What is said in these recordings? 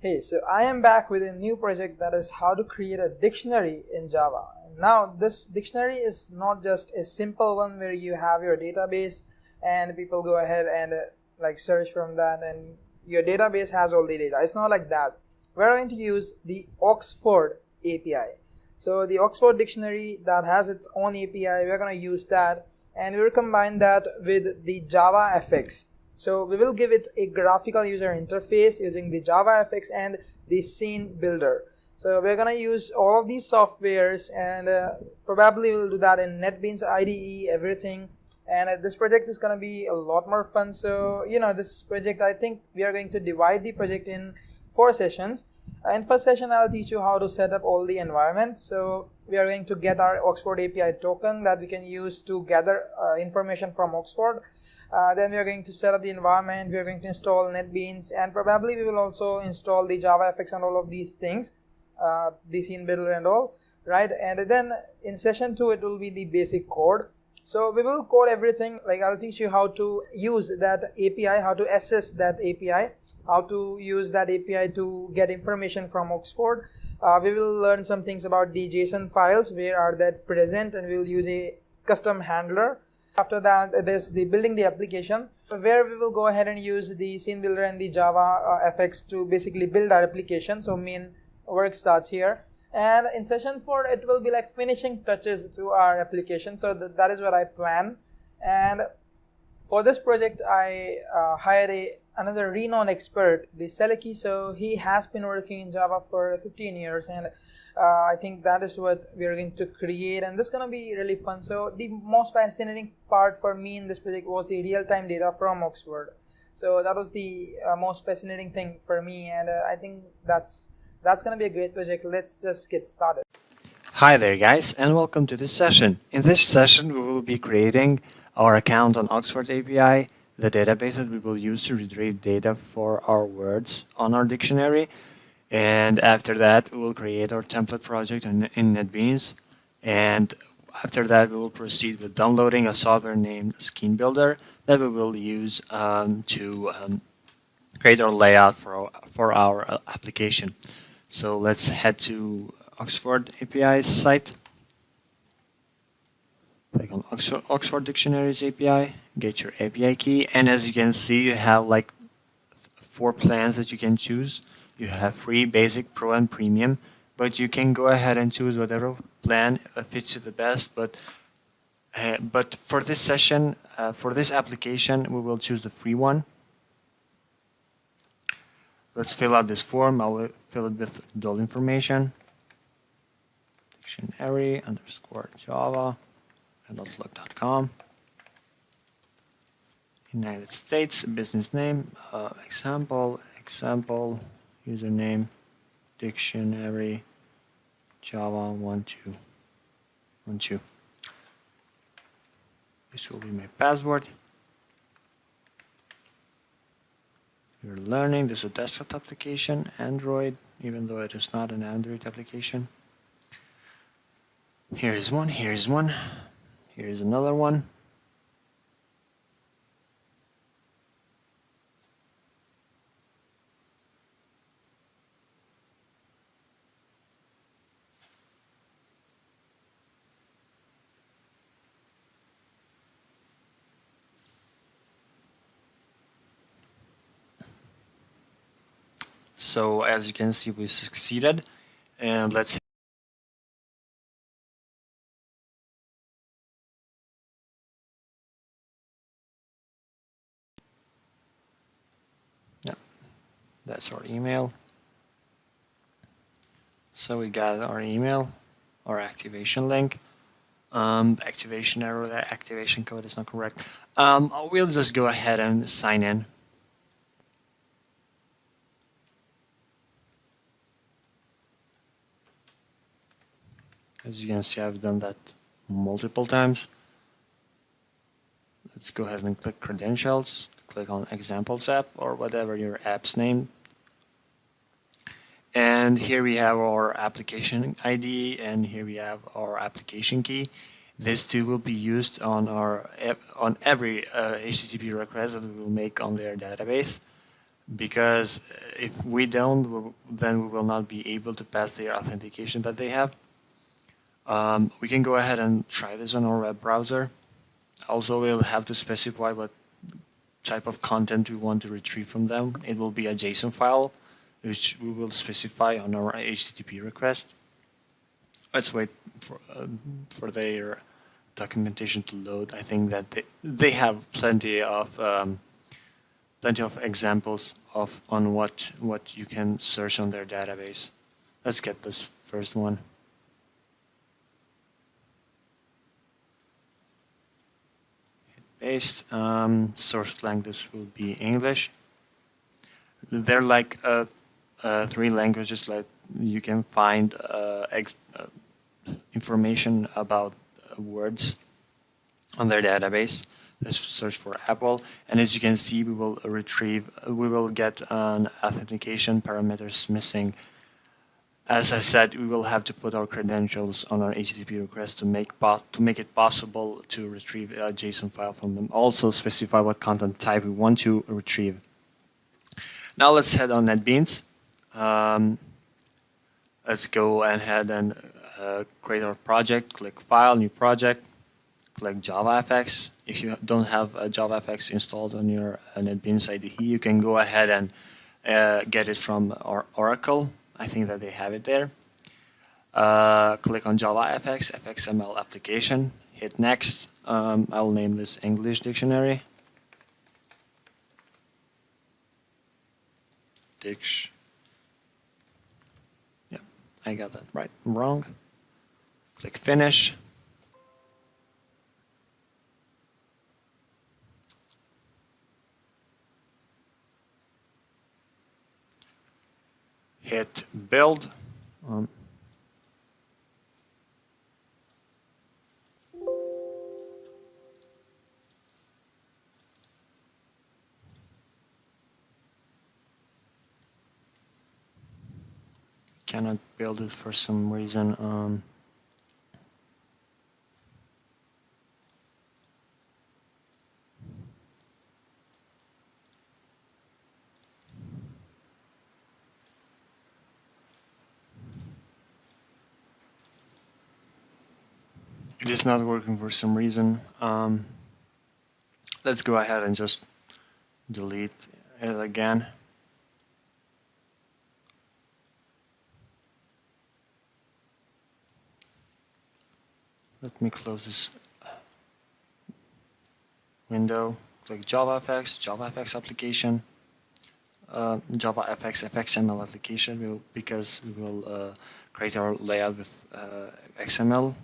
Hey, so I am back with a new project, that is how to create a dictionary in Java. Now this dictionary is not just a simple one where you have your database and people go ahead and like search from that and your database has all the data. It's not like that. We're going to use the Oxford API. So the Oxford dictionary that has its own API, we're going to use that and we'll combine that with the JavaFX. So we will give it a graphical user interface using the JavaFX and the scene builder. So we're going to use all of these softwares and probably we'll do that in NetBeans IDE, everything. And this project is going to be a lot more fun. So, this project, I think we are going to divide the project in 4 sessions. In first session, I'll teach you how to set up all the environments. So we are going to get our Oxford API token that we can use to gather information from Oxford. Then we are going to set up the environment, we are going to install NetBeans, and probably we will also install the JavaFX and all of these things, the scene builder and all, right? And then in session 2, it will be the basic code. So we will code everything, like I'll teach you how to use that API, how to access that API, how to use that API to get information from Oxford. We will learn some things about the JSON files, where are that present, and we will use a custom handler. After that, it is the building the application, where we will go ahead and use the scene builder and the JavaFX to basically build our application. So main work starts here, and in session 4 it will be like finishing touches to our application. So that is what I plan. And for this project I hired another renowned expert, the Seleki. So he has been working in Java for 15 years, and I think that is what we are going to create, and this is going to be really fun. So the most fascinating part for me in this project was the real-time data from Oxford. So that was the most fascinating thing for me, and I think that's going to be a great project. Let's just get started. Hi there guys, and welcome to this session. In this session we will be creating our account on Oxford API, the database that we will use to retrieve data for our words on our dictionary. And after that, we will create our template project in NetBeans. And after that, we will proceed with downloading a software named Scene Builder that we will use to create our layout for our application. So let's head to Oxford API site. Click on Oxford Dictionaries API, get your API key, and as you can see, you have like 4 plans that you can choose. You have free, basic, pro, and premium, but you can go ahead and choose whatever plan fits you the best. But for this session, for this application, we will choose the free one. Let's fill out this form. I will fill it with all information. Dictionary _Java and .look.com. United States, business name, example, username, dictionary, Java 1212. This will be my password. You're learning, this is a desktop application, Android, even though it is not an Android application. Here is one, here is one, here is another one. So as you can see, we succeeded, and let's that's our email. So we got our email, our activation link, activation error, that activation code is not correct. We'll just go ahead and sign in. As you can see, I've done that multiple times. Let's go ahead and click credentials, click on examples app or whatever your app's name. And here we have our application ID, and here we have our application key. These two will be used on every HTTP request that we will make on their database. because if we don't, then we will not be able to pass their authentication that they have. We can go ahead and try this on our web browser. Also, we'll have to specify what type of content we want to retrieve from them. It will be a JSON file, which we will specify on our HTTP request. Let's wait for their documentation to load. I think that they have plenty of examples of on what you can search on their database. Let's get this first one. Paste. Source language will be English. They're like three languages that you can find information about words on their database. Let's search for Apple, and as you can see, we will get an authentication parameters missing. As I said, we will have to put our credentials on our HTTP request to make it possible to retrieve a JSON file from them. Also specify what content type we want to retrieve. Now let's head on NetBeans. Let's go ahead and create our project. Click File, New Project. Click JavaFX. If you don't have JavaFX installed on your NetBeans IDE, you can go ahead and get it from Oracle. I think that they have it there. Click on JavaFX, FXML application. Hit Next. I'll name this English Dictionary. Yeah, I got that right. Wrong. Click Finish. Hit Build. Cannot build it for some reason. It is not working for some reason. Let's go ahead and just delete it again. Let me close this window. Click JavaFX, JavaFX application, JavaFX FXML application, because we will create our layout with XML.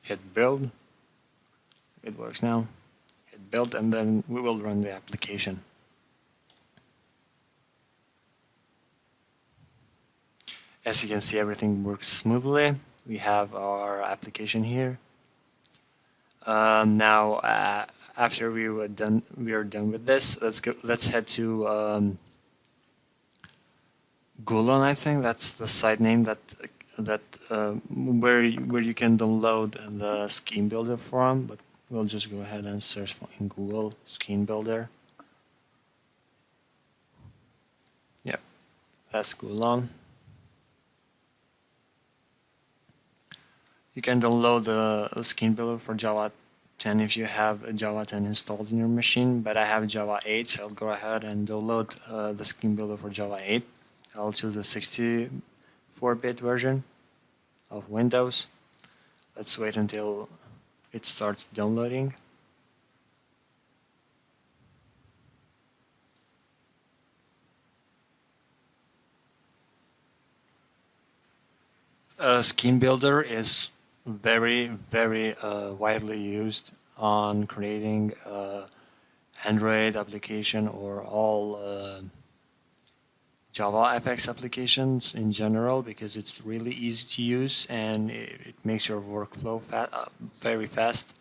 Hit Build. It works now. Hit Build, and then we will run the application. As you can see, everything works smoothly. We have our application here. Now, after we are done with this. Let's head to Gulon. I think that's the site name where you can download the scheme builder from. But we'll just go ahead and search in Google scheme builder. Yep, that's Gulon. You can download the scheme builder for Java 10 if you have Java 10 installed in your machine, but I have Java 8, so I'll go ahead and download the scheme builder for Java 8. I'll choose the 64-bit version of Windows. Let's wait until it starts downloading. Scheme builder is very widely used on creating Android application or all JavaFX applications in general, because it's really easy to use and it makes your workflow very fast.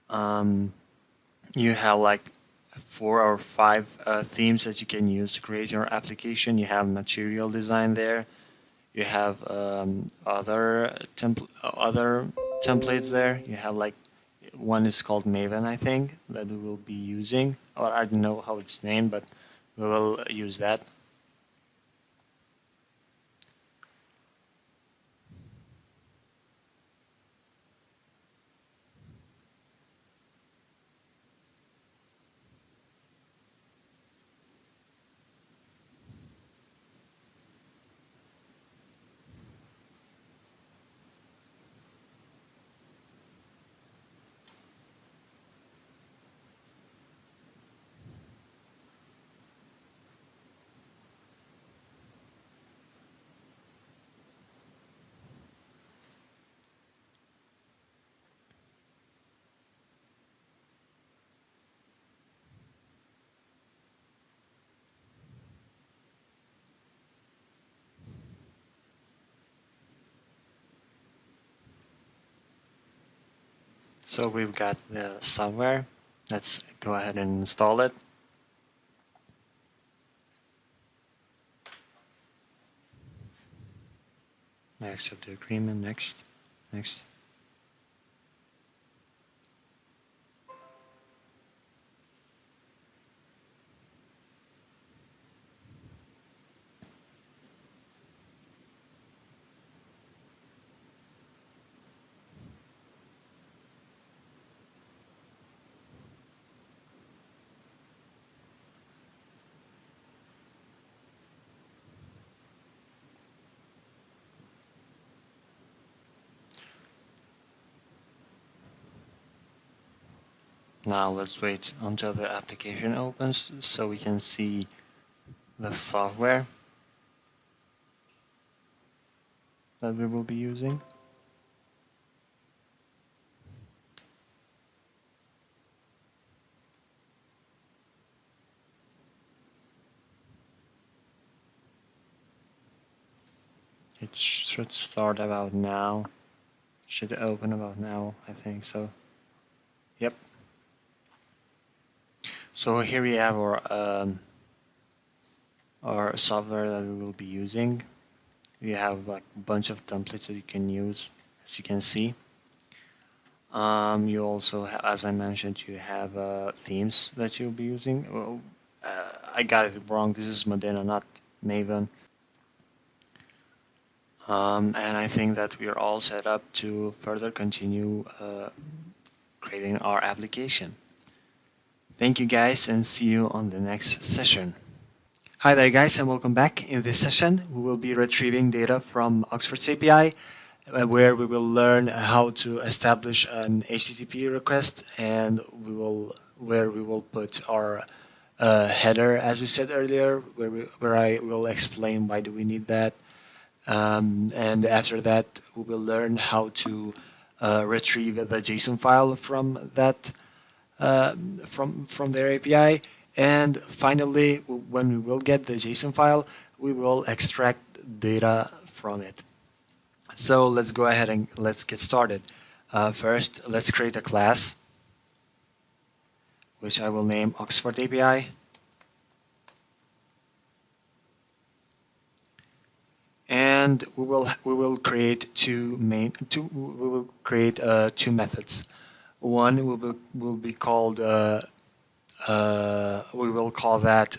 You have like 4 or 5 themes that you can use to create your application. You have material design there. You have other templates there. You have like one is called Maven, I think, that we will be using, or I don't know how it's named, but we will use that. So we've got the software. Let's go ahead and install it. I accept the agreement. Next. Next. Now let's wait until the application opens so we can see the software that we will be using. It should start about now. Should open about now, I think so. Yep. So here we have our software that we will be using. We have like a bunch of templates that you can use, as you can see. You also, as I mentioned, you have themes that you'll be using. Well, I got it wrong. This is Modena, not Maven. And I think that we are all set up to further continue creating our application. Thank you guys, and see you on the next session. Hi there guys, and welcome back. In this session we will be retrieving data from Oxford's API, where we will learn how to establish an HTTP request, and where we will put our header, as we said earlier, where I will explain why do we need that. And after that we will learn how to retrieve the JSON file from that from their API. And finally, when we will get the JSON file, we will extract data from it. So let's go ahead and let's get started. First, let's create a class, which I will name Oxford API. And we will create two methods. One will be called we will call that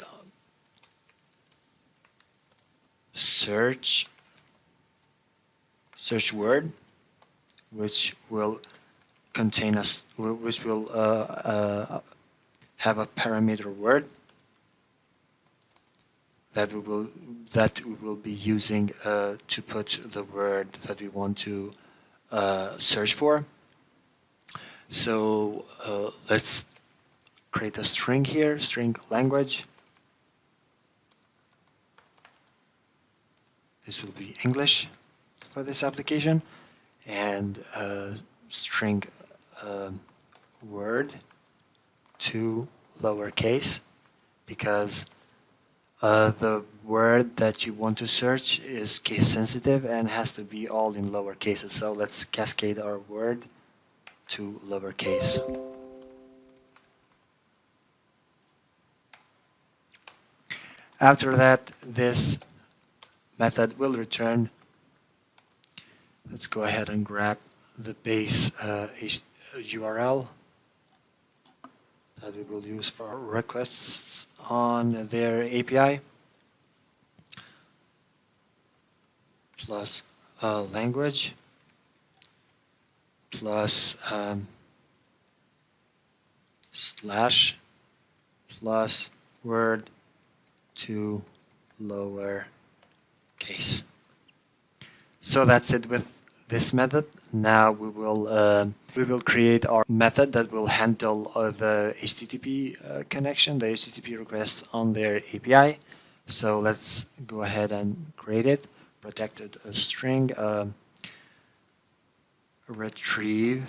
search word, which will contain which will have a parameter word that we will be using to put the word that we want to search for. So let's create a string here, string language. This will be English for this application, and string word to lowercase, because the word that you want to search is case sensitive and has to be all in lower cases. So let's cascade our word to lowercase. After that, this method will return. Let's go ahead and grab the base URL that we will use for requests on their API, plus language, plus slash, plus word to lower case. So that's it with this method. Now we will create our method that will handle the HTTP connection, the HTTP request on their API. So let's go ahead and create it. Protected string retrieve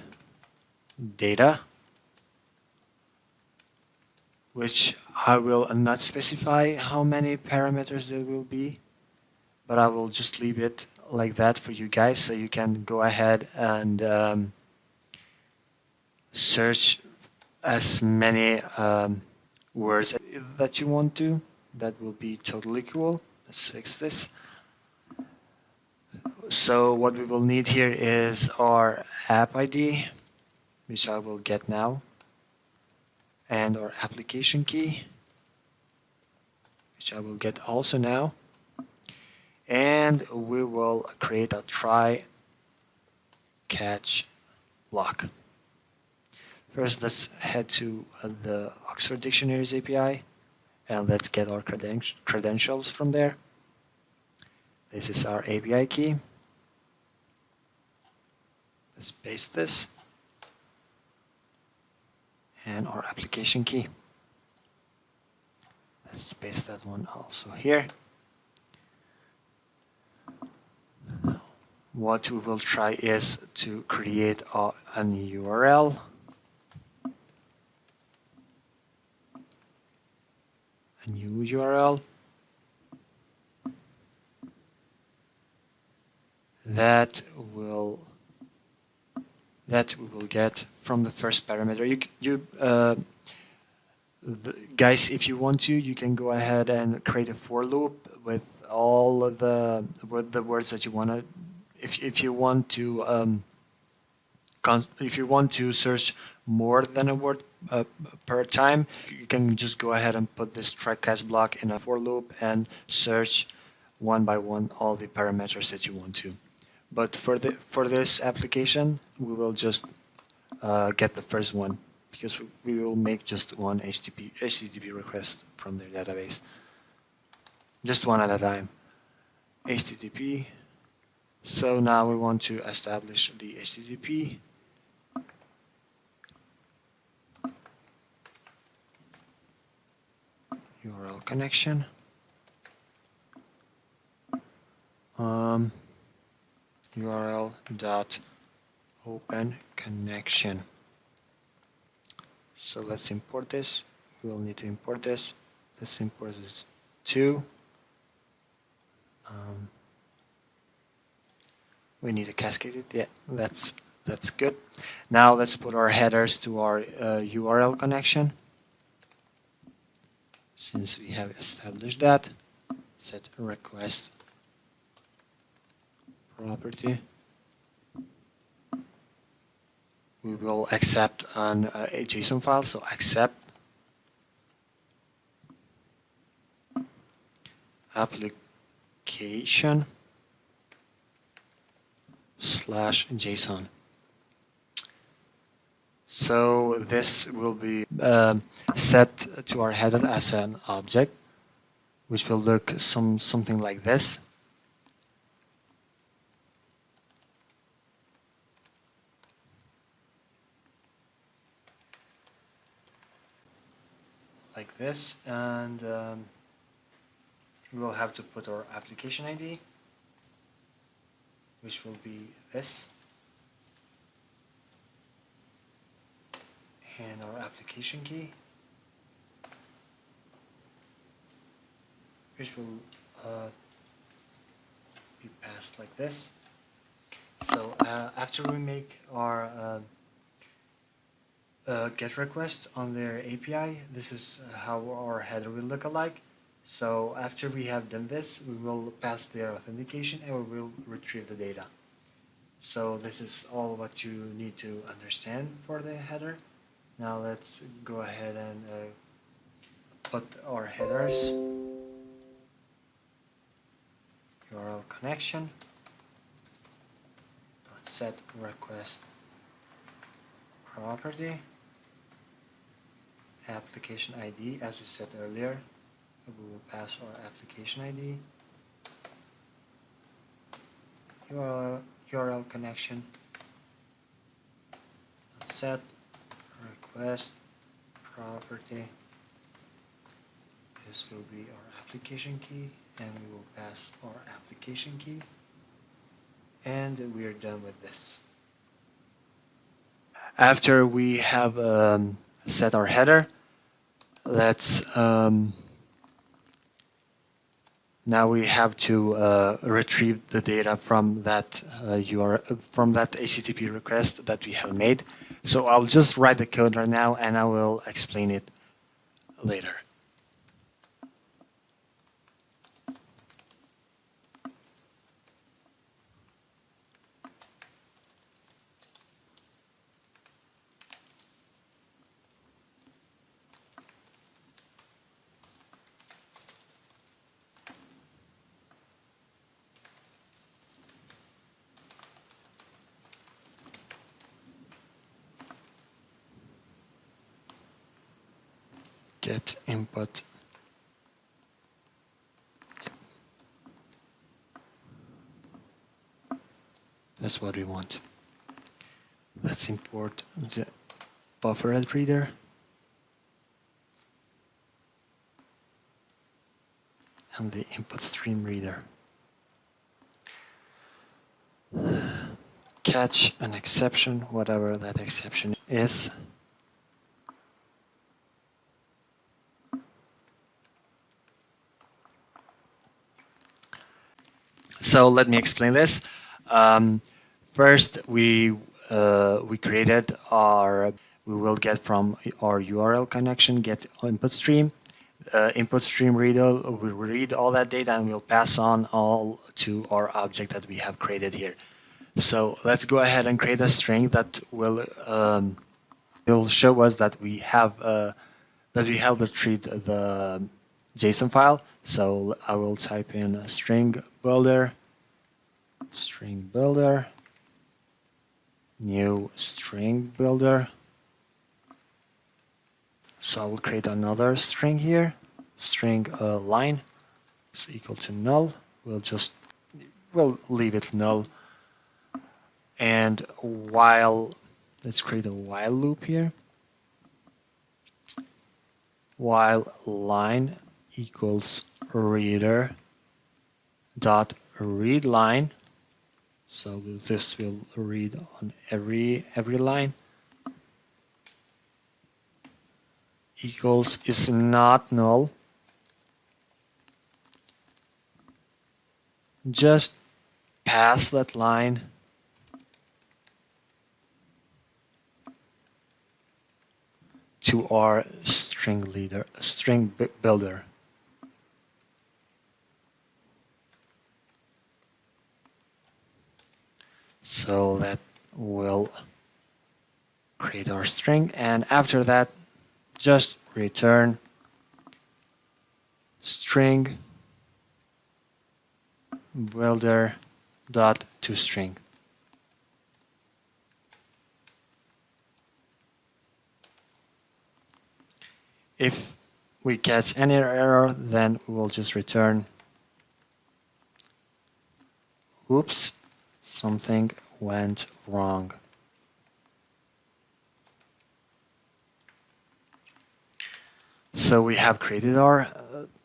data, which I will not specify how many parameters there will be, but I will just leave it like that for you guys, so you can go ahead and search as many words that you want to. That will be totally cool. Let's fix this. So what we will need here is our app ID, which I will get now, and our application key, which I will get also now. And we will create a try catch block. First, let's head to the Oxford Dictionaries API, and let's get our credentials from there. This is our API key. Let's paste this. And our application key. Let's paste that one also here. What we will try is to create a new URL. A new URL that we will get from the first parameter. Guys, if you want to, you can go ahead and create a for loop with all of the words that you want to. If you want to search more than a word per time, you can just go ahead and put this try catch block in a for loop and search one by one all the parameters that you want to. But for this application, we will just get the first one, because we will make just one HTTP request from their database. Just one at a time. HTTP. So now we want to establish the HTTP. URL connection. URL dot open connection. So let's import this. We'll need to import this. Let's import this too. We need to cascade it. Yeah, that's good. Now let's put our headers to our URL connection. Since we have established that, set request property. We will accept a JSON file, so accept application /JSON. So this will be set to our header as an object, which will look something like this. Like this, and we will have to put our application ID, which will be this, and our application key, which will be passed like this. So after we make our GET request on their API, this is how our header will look alike. So after we have done this, we will pass their authentication and we will retrieve the data. So this is all what you need to understand for the header. Now let's go ahead and put our headers, URL connection, set request property, application ID, as we said earlier, we will pass our application ID, URL connection, set request property. This will be our application key, and we will pass our application key, and we are done with this. After we have set our header, let's now we have to retrieve the data from that from that HTTP request that we have made. So I'll just write the code right now, and I will explain it later. Get input. That's what we want. Let's import the buffered reader. And the input stream reader. Catch an exception, whatever that exception is. So let me explain this. First, we created our. We will get from our URL connection, get input stream. Input stream reader will read all that data and we'll pass on all to our object that we have created here. So let's go ahead and create a string that will show us that we have retrieved the JSON file. So I will type in string builder, new string builder. So I will create another string here, string line is equal to null. We'll leave it null. And let's create a while loop here. While line equals reader dot read line. So this will read on every line. Equals is not null. Just pass that line to our string builder. So that will create our string, and after that just return string builder dot toString. If we catch any error, then we will just return oops, something went wrong. So we have created our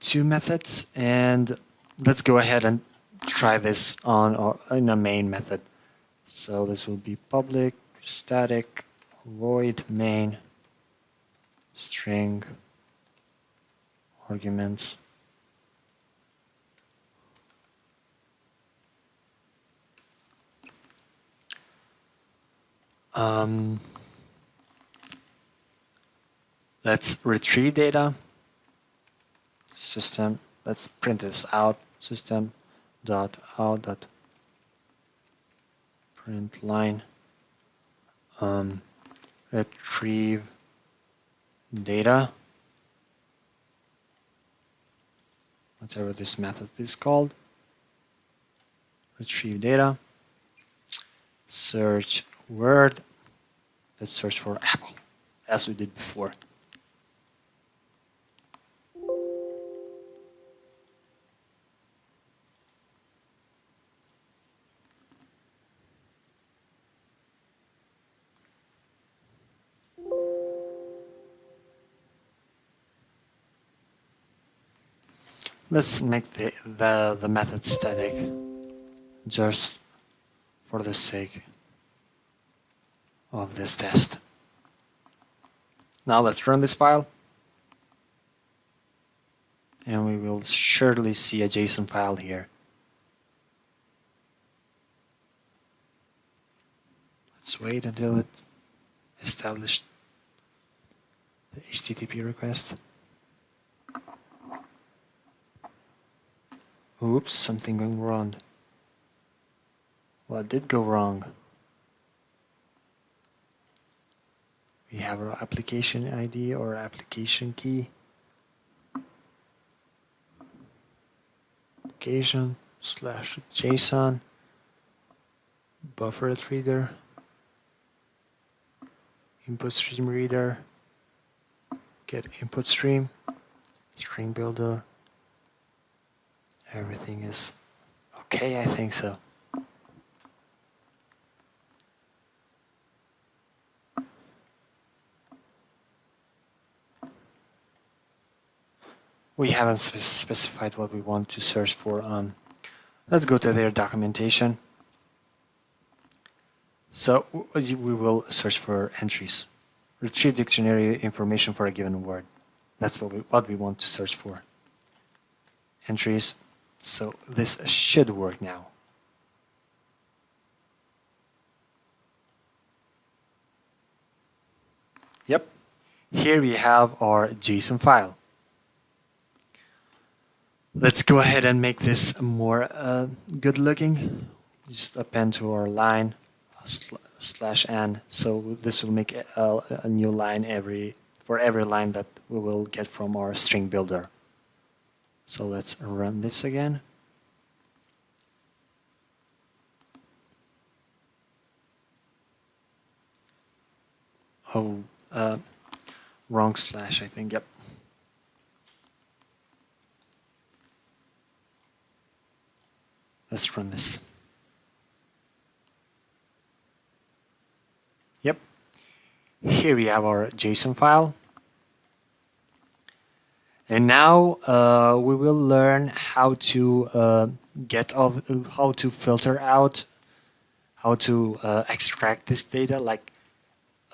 two methods, and let's go ahead and try this in a main method. So this will be public static void main string arguments. Let's retrieve data. System let's print this out. System dot out dot print line retrieve data, whatever this method is called. Retrieve data. Search word. Let's search for apple, as we did before. Let's make the method static, just for the sake of this test. Now let's run this file, and we will surely see a JSON file here. Let's wait until it established the HTTP request. Oops, something went wrong. What did go wrong? We have our application ID or application key. Application / JSON buffer reader, input stream reader, get input stream, string builder. Everything is okay, I think so. We haven't specified what we want to search for. Let's go to their documentation. So we will search for entries. Retrieve dictionary information for a given word. That's what we want to search for. Entries. So this should work now. Yep. Here we have our JSON file. Let's go ahead and make this more good looking. Just append to our line /n. So this will make a new line for every line that we will get from our string builder. So let's run this again. Oh, wrong slash, I think. Yep. Let's run this. Yep. Here we have our JSON file. And now we will learn how to how to filter out, how to extract this data, like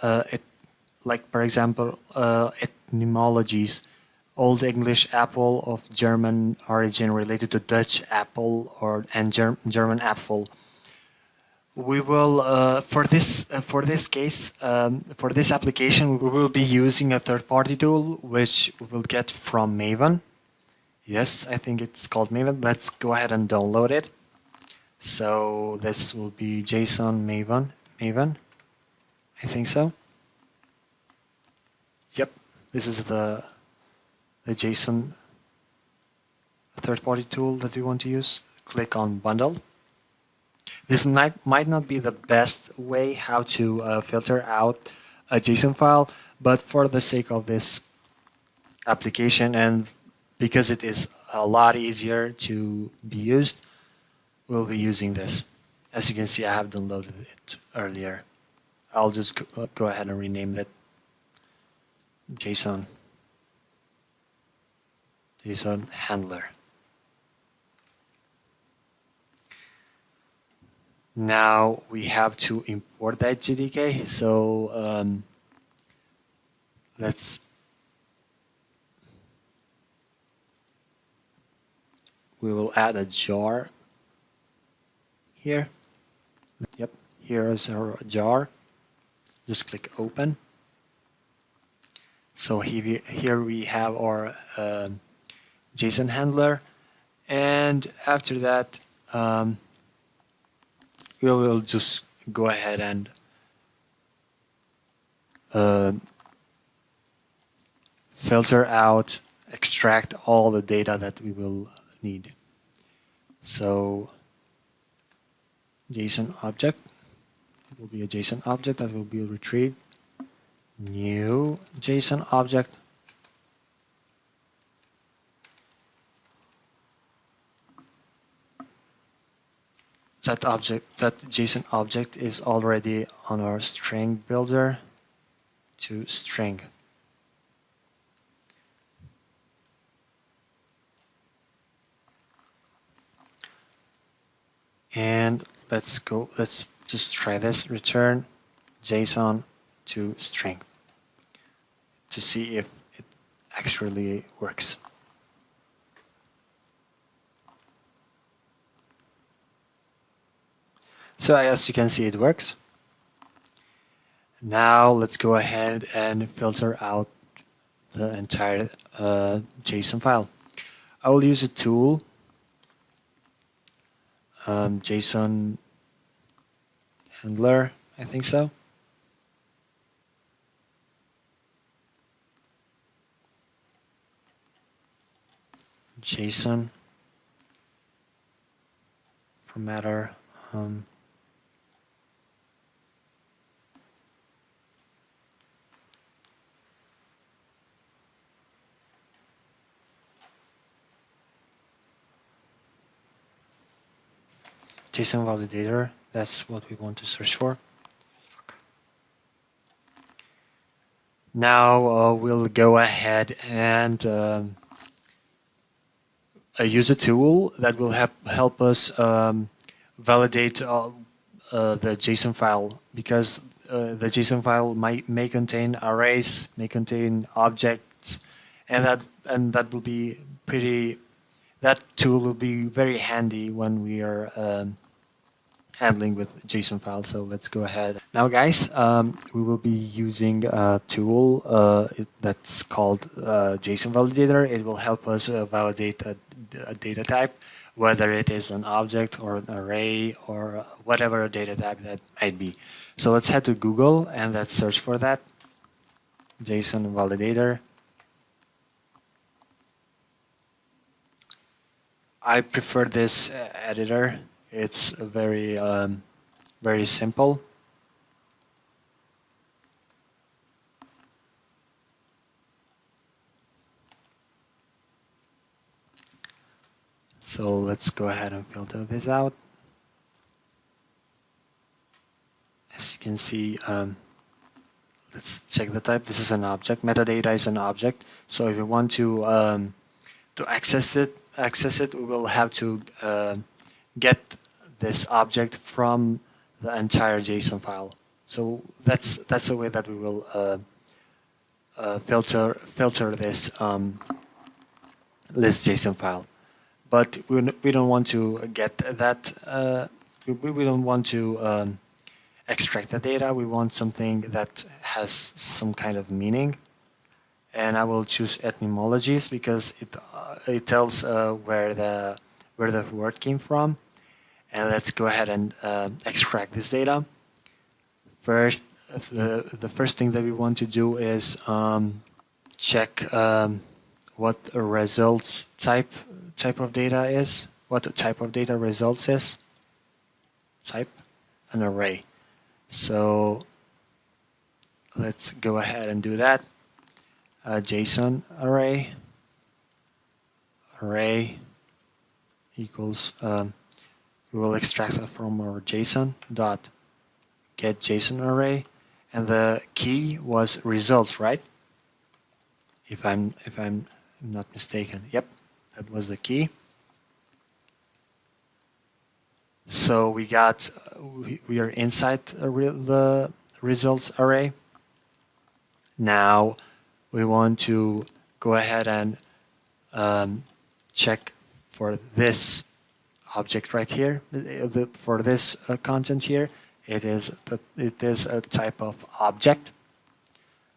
for example, etymologies. Old English apple of German origin related to Dutch apple and German apfel. We will for this case for this application we will be using a third-party tool which we will get from Maven. Yes, I think it's called Maven. Let's go ahead and download it. So this will be JSON Maven. I think so. Yep, this is the JSON third-party tool that we want to use. Click on bundle. This might not be the best way how to filter out a JSON file, but for the sake of this application and because it is a lot easier to be used, we'll be using this. As you can see, I have downloaded it earlier. I'll just go ahead and rename that JSON handler. Now we have to import that JDK. So we will add a jar here. Yep, here is our jar. Just click open. So here we have our JSON handler, and after that we will just go ahead and filter out, extract all the data that we will need. So JSON object, it will be a JSON object that will be retrieved. New JSON object. That JSON object is already on our string builder to string. And let's just try this. Return JSON to string to see if it actually works. So as you can see, it works. Now let's go ahead and filter out the entire JSON file. I will use a tool, JSON handler, I think so. JSON formatter. JSON validator, that's what we want to search for. Now we'll go ahead and use a tool that will help us validate the JSON file, because the JSON file may contain arrays, may contain objects, and that will be that tool will be very handy when we are handling with JSON files. So let's go ahead. Now guys, we will be using a tool that's called JSON Validator. It will help us validate a data type, whether it is an object or an array or whatever data type that might be. So let's head to Google and let's search for that. JSON Validator. I prefer this editor. It's very very simple. So let's go ahead and filter this out. As you can see, let's check the type. This is an object. Metadata is an object. So if you want to access it, we will have to get this object from the entire JSON file. So that's the way that we will filter this list JSON file. But we don't want to get that. We don't want to extract the data. We want something that has some kind of meaning. And I will choose etymologies because it tells where the word came from. And let's go ahead and extract this data. First, the first thing that we want to do is check what a results type of data is. What the type of data results is. Type an array. So let's go ahead and do that. JSON array equals we will extract that from our JSON dot get JSON array, and the key was results, right? If I'm not mistaken. Yep, that was the key. So we got we are inside the results array. Now we want to go ahead and check for this object right here. For this content here, it is a type of object.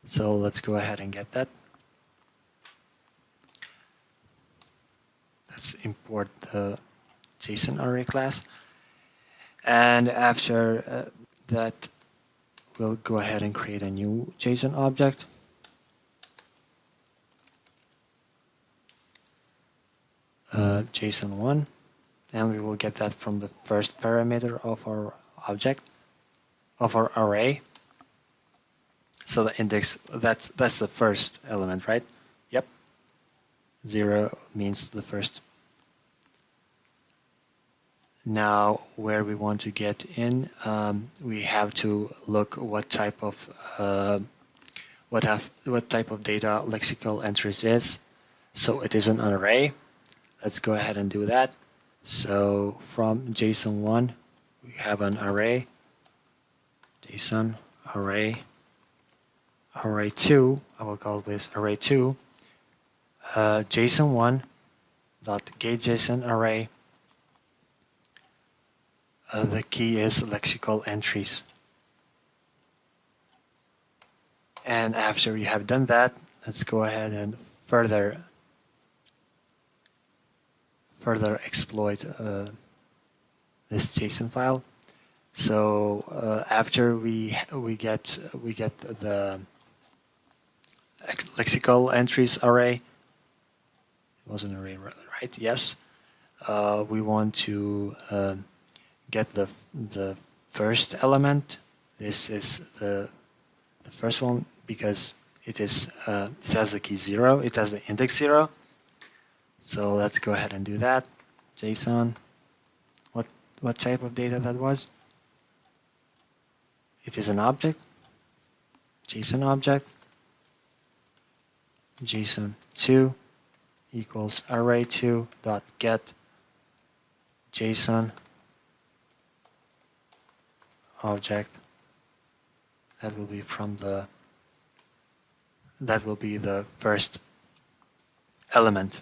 So let's go ahead and get that. let's import the JSON array class. And after that, we'll go ahead and create a new JSON object. JSON1, and we will get that from the first parameter of our object, of our array. So the index, that's the first element, right? Yep. 0 means the first. Now, where we want to get in, we have to look what type of what type of data lexical entries is. So it is an array. Let's go ahead and do that. So from JSON1, we have an array, JSON array, array2. I will call this array2. JSON1 dot getJSON array. The key is lexical entries. And after you have done that, let's go ahead and further exploit this JSON file. So after we get the lexical entries array, it was an array, right? Yes. We want to get the first element. This is the first one because it has the key 0. It has the index 0. So let's go ahead and do that. JSON. What type of data that was? It is an object. JSON object. JSON2 equals array2 dot get JSON object. That will be the first element.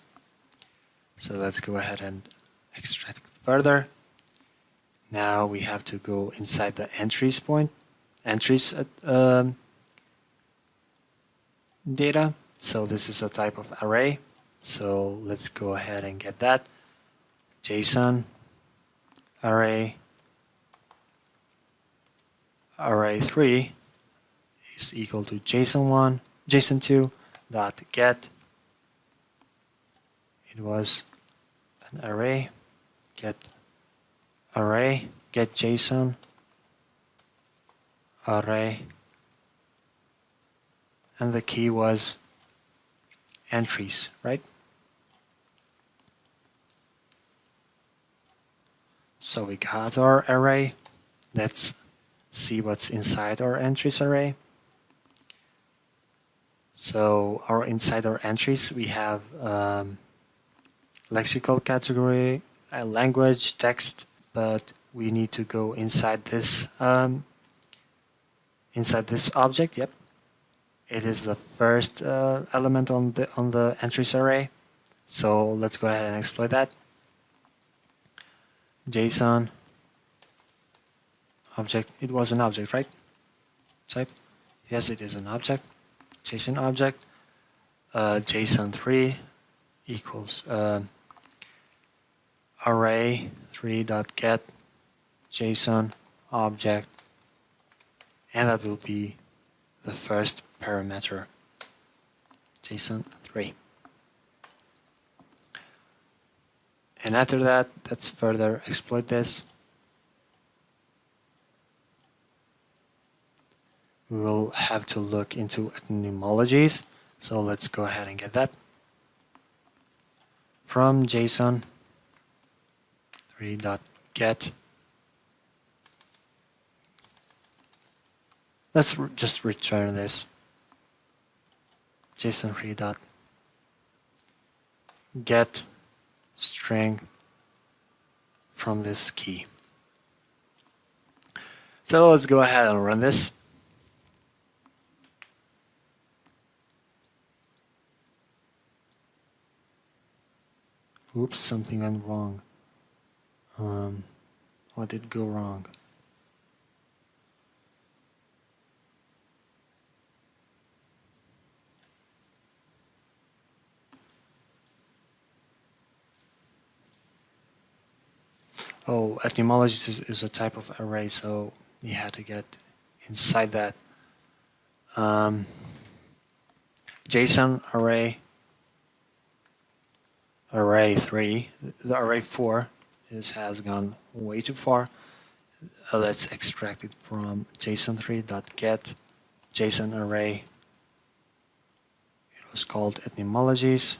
So let's go ahead and extract further. Now we have to go inside the entries data. So this is a type of array. So let's go ahead and get that. JSON array array3 is equal to JSON2 dot get. It was an array, get JSON array, and the key was entries, right? So we got our array. Let's see what's inside our entries array. So inside our entries we have lexical category, language, text, but we need to go inside this object. Yep, it is the first element on the entries array. So let's go ahead and exploit that. JSON object. It was an object, right? Type. Yes, it is an object. JSON object. JSON3 equals array3.get JSON object, and that will be the first parameter, JSON3. And after that, let's further exploit this. We will have to look into etymologies, so let's go ahead and get that. From JSON 3.get, let's just return this. JSON 3.get string from this key. So let's go ahead and run this. Oops, something went wrong. What did go wrong? Oh, etymologies is a type of array, so we had to get inside that. JSON array 3, the array 4 has gone way too far. Let's extract it from json3.get JSON array. It was called etymologies.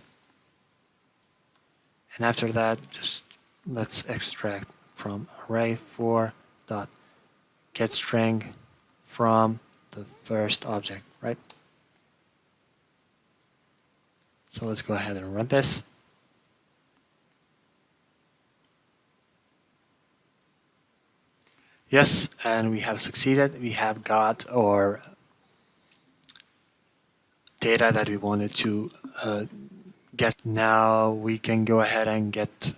And after that, just let's extract from array4.getString from the first object, right? So let's go ahead and run this. Yes, and we have succeeded. We have got our data that we wanted to get. Now we can go ahead and get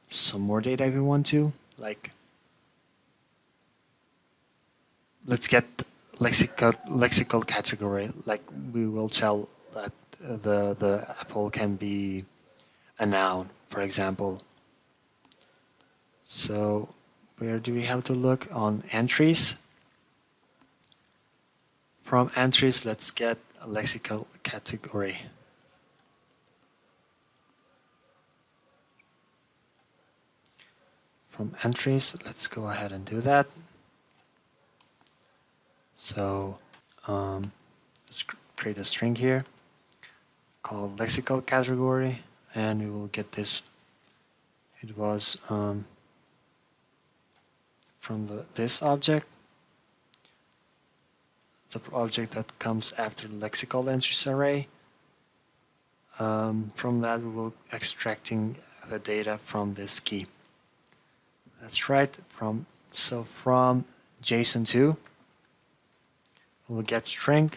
some more data if we want to. Like, let's get lexical category. Like, we will tell that the apple can be a noun, for example. So where do we have to look? On entries. From entries, let's get a lexical category. From entries, let's go ahead and do that. So let's create a string here called lexical category, and we will get this. It was from this object, the object that comes after the lexical entries array. From that, we will extracting the data from this key. That's right. From JSON2, we'll get string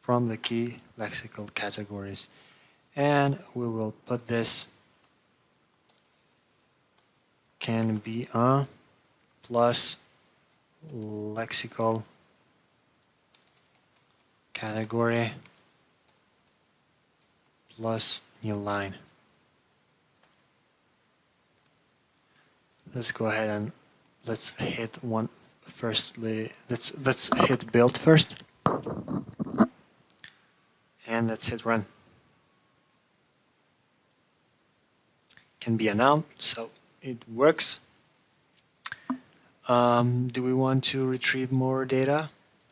from the key lexical categories, and we will put this can be a plus lexical category plus new line. Let's go ahead and let's hit one firstly. Let's hit build first, and let's hit run. Can be a noun, so it works. Do we want to retrieve more data?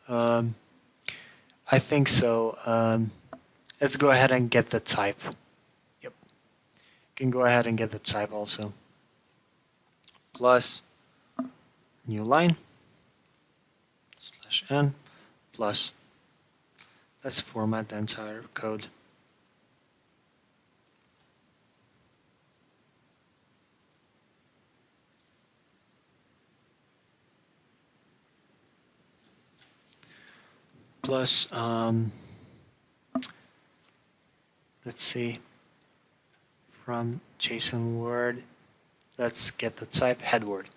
I think so. Let's go ahead and get the type. Yep. You can go ahead and get the type also. Plus new line /n plus. Let's format the entire code. Plus, let's see, from JSON word, let's get the type head word.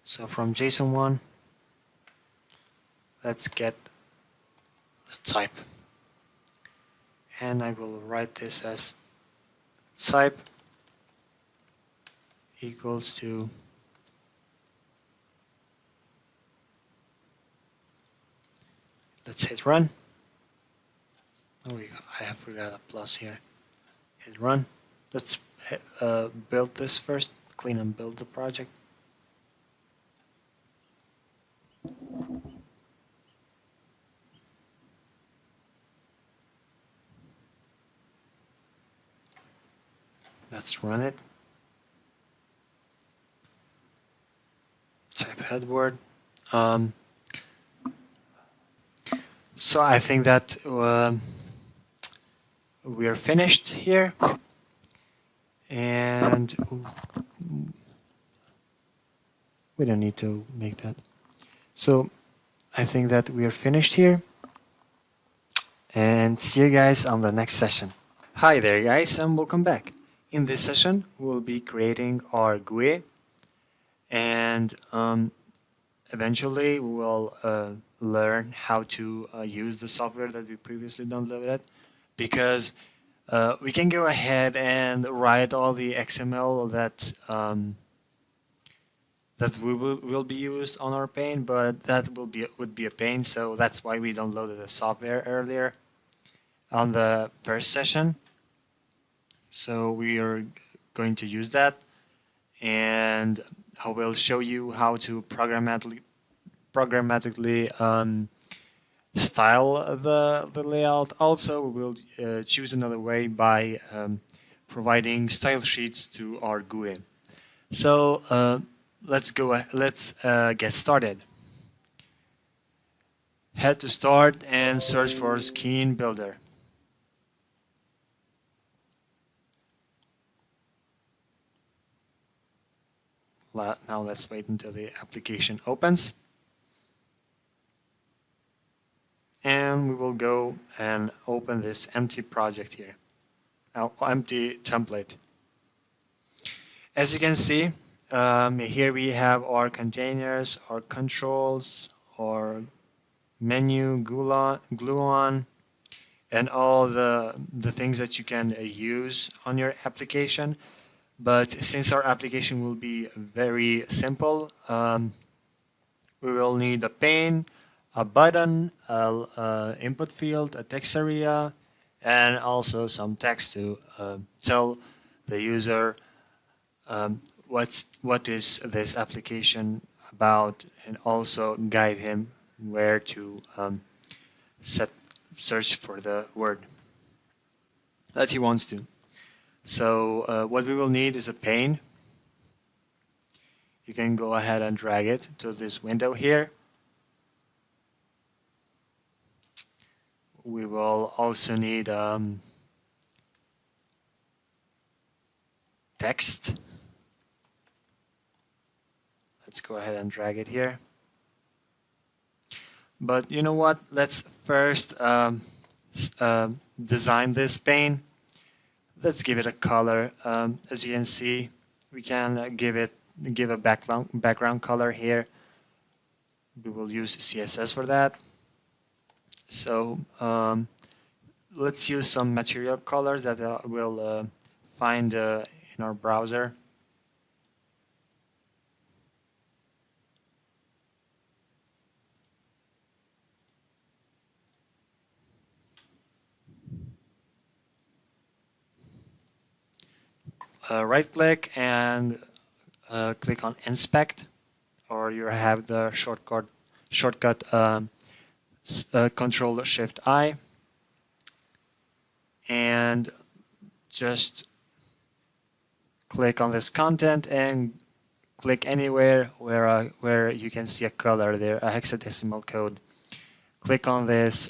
So from JSON1, let's get the type. And I will write this as type equals to let's hit run. Oh, I have forgot a plus here. Hit run. Let's build this first. Clean and build the project. Let's run it. Type head word. So I think that we are finished here, and we don't need to make that. So I think that we are finished here, and see you guys on the next session. Hi there guys, and welcome back. In this session we'll be creating our GUI, and eventually we will learn how to use the software that we previously downloaded, because We can go ahead and write all the XML that will be used on our pane, but that would be a pain. So that's why we downloaded the software earlier on the first session. So we are going to use that, and I will show you how to programmatically style the layout. Also, we will choose another way by providing style sheets to our GUI. So let's get started. Head to Start and search for Scene Builder. Now let's wait until the application opens. And we will go and open this empty project here, empty template. As you can see, here we have our containers, our controls, our menu, glue-on, and all the things that you can use on your application. But since our application will be very simple, we will need a pane, a button, a input field, a text area, and also some text to tell the user what is this application about, and also guide him where to search for the word that he wants to. So what we will need is a pane. You can go ahead and drag it to this window here. We will also need text. Let's go ahead and drag it here. But you know what? Let's first design this pane. Let's give it a color. As you can see, we can give a background color here. We will use CSS for that. So let's use some material colors that we'll find in our browser. Right click and click on inspect, or you have the shortcut Control Shift I, and just click on this content and click anywhere where you can see a color there, a hexadecimal code. Click on this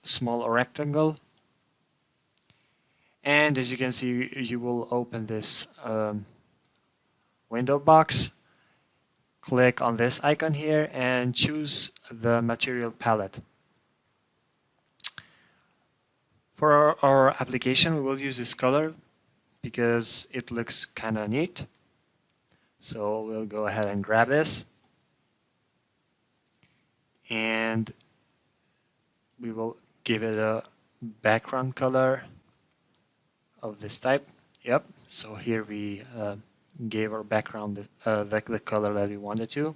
small rectangle, and as you can see, you will open this window box. Click on this icon here and choose the material palette. For our application, we will use this color because it looks kind of neat. So we'll go ahead and grab this, and we will give it a background color of this type. Yep. So here we gave our background the color that we wanted to.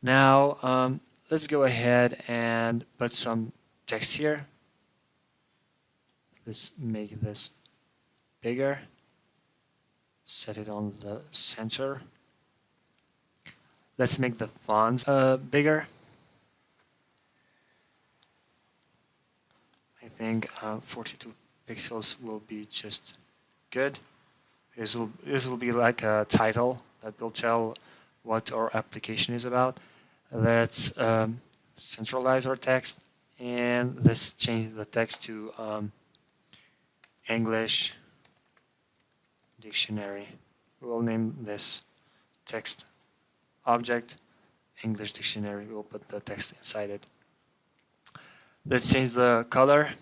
Now let's go ahead and put some text here. Let's make this bigger. Set it on the center. Let's make the font bigger. I think 42 pixels will be just good. This will be like a title that will tell what our application is about. Let's centralize our text, and let's change the text to English Dictionary. We'll name this text object English Dictionary. We'll put the text inside it. Let's change the color.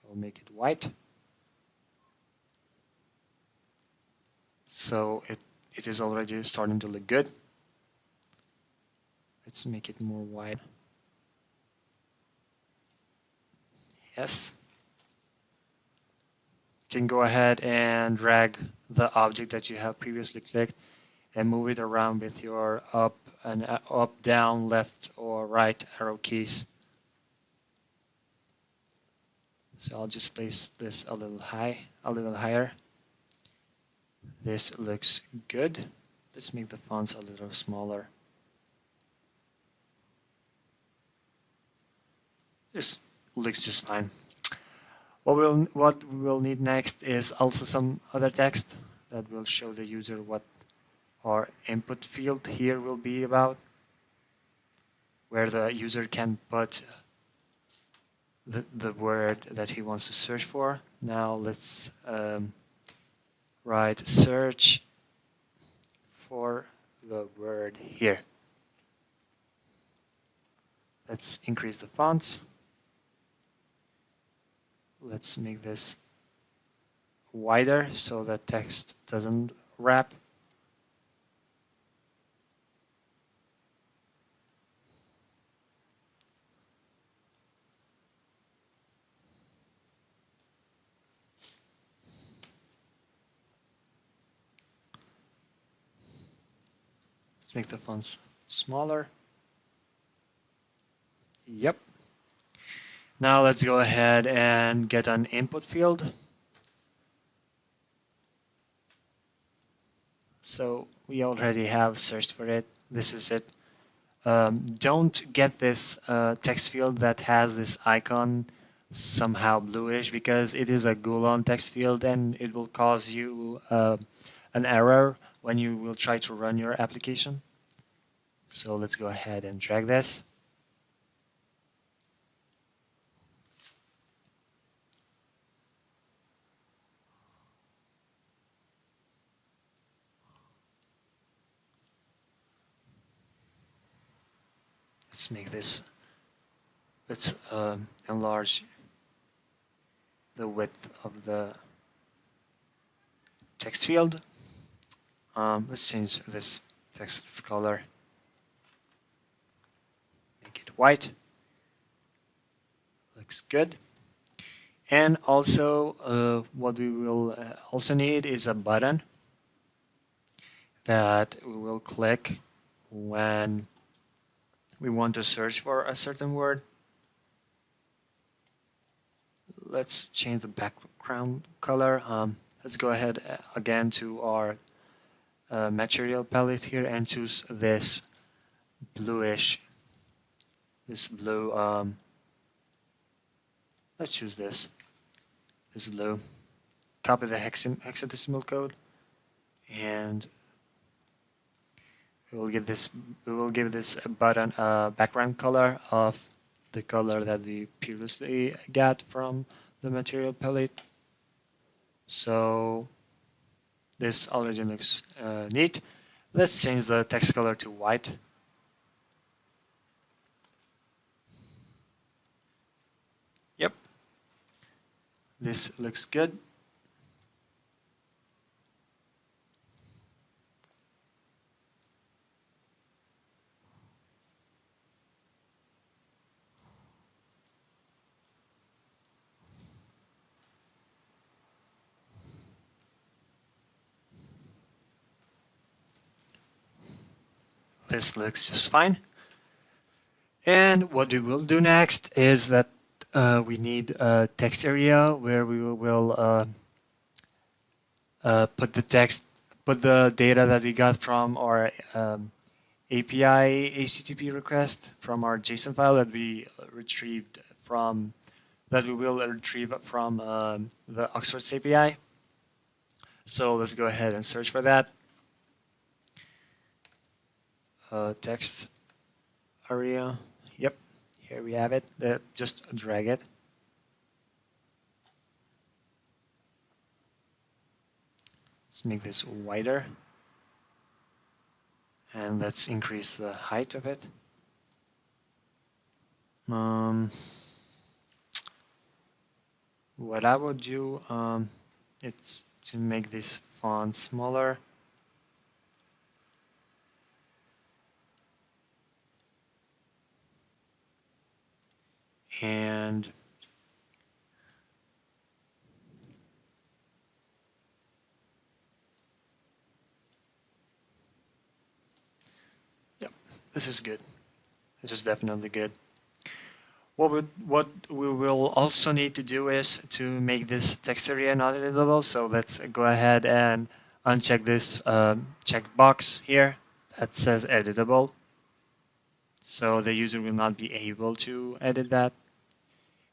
We'll make it white. So it is already starting to look good. Let's make it more white. Yes. can go ahead and drag the object that you have previously clicked and move it around with your up and up, down, left, or right arrow keys. So I'll just place this a little higher. This looks good. Let's make the fonts a little smaller. This looks just fine. What we will need next is also some other text that will show the user what our input field here will be about, where the user can put the word that he wants to search for. Now let's write search for the word here. Let's increase the fonts. Let's make this wider so that text doesn't wrap. Let's make the fonts smaller. Yep. Now let's go ahead and get an input field. So we already have searched for it. This is it. Don't get this text field that has this icon somehow bluish, because it is a Golan text field and it will cause you an error when you will try to run your application. So let's go ahead and drag this. Let's make this, let's enlarge the width of the text field. Let's change this text's color. Make it white. Looks good. And also what we will also need is a button that we will click when we want to search for a certain word. Let's change the background color. Let's go ahead again to our material palette here and choose this bluish, this blue. Let's choose this blue. Copy the hexadecimal code, and we will give this button a background color of the color that we previously got from the material palette. So this already looks neat. Let's change the text color to white. Yep. This looks good. This looks just fine. And what we will do next is that we need a text area where we will put the data that we got from our API HTTP request from our JSON file that we retrieved from that we will retrieve from the Oxford API. So let's go ahead and search for that. Text area. Yep, here we have it. Just drag it. Let's make this wider. And let's increase the height of it. What I would do, it's to make this font smaller. And This is good. This is definitely good. What we will also need to do is to make this text area not editable. So let's go ahead and uncheck this checkbox here that says editable. So the user will not be able to edit that.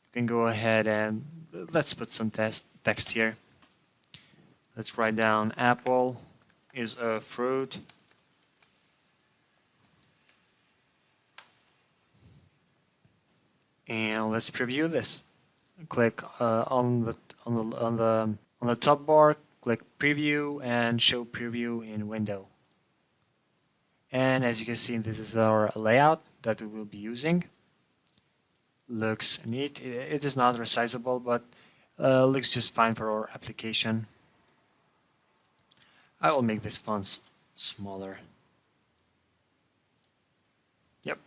You can go ahead and let's put some text here. Let's write down apple is a fruit. And let's preview this. Click on the top bar, click preview and show preview in window. And as you can see, this is our layout that we will be using. Looks neat. It is not resizable, but looks just fine for our application. I will make this font smaller. Yep.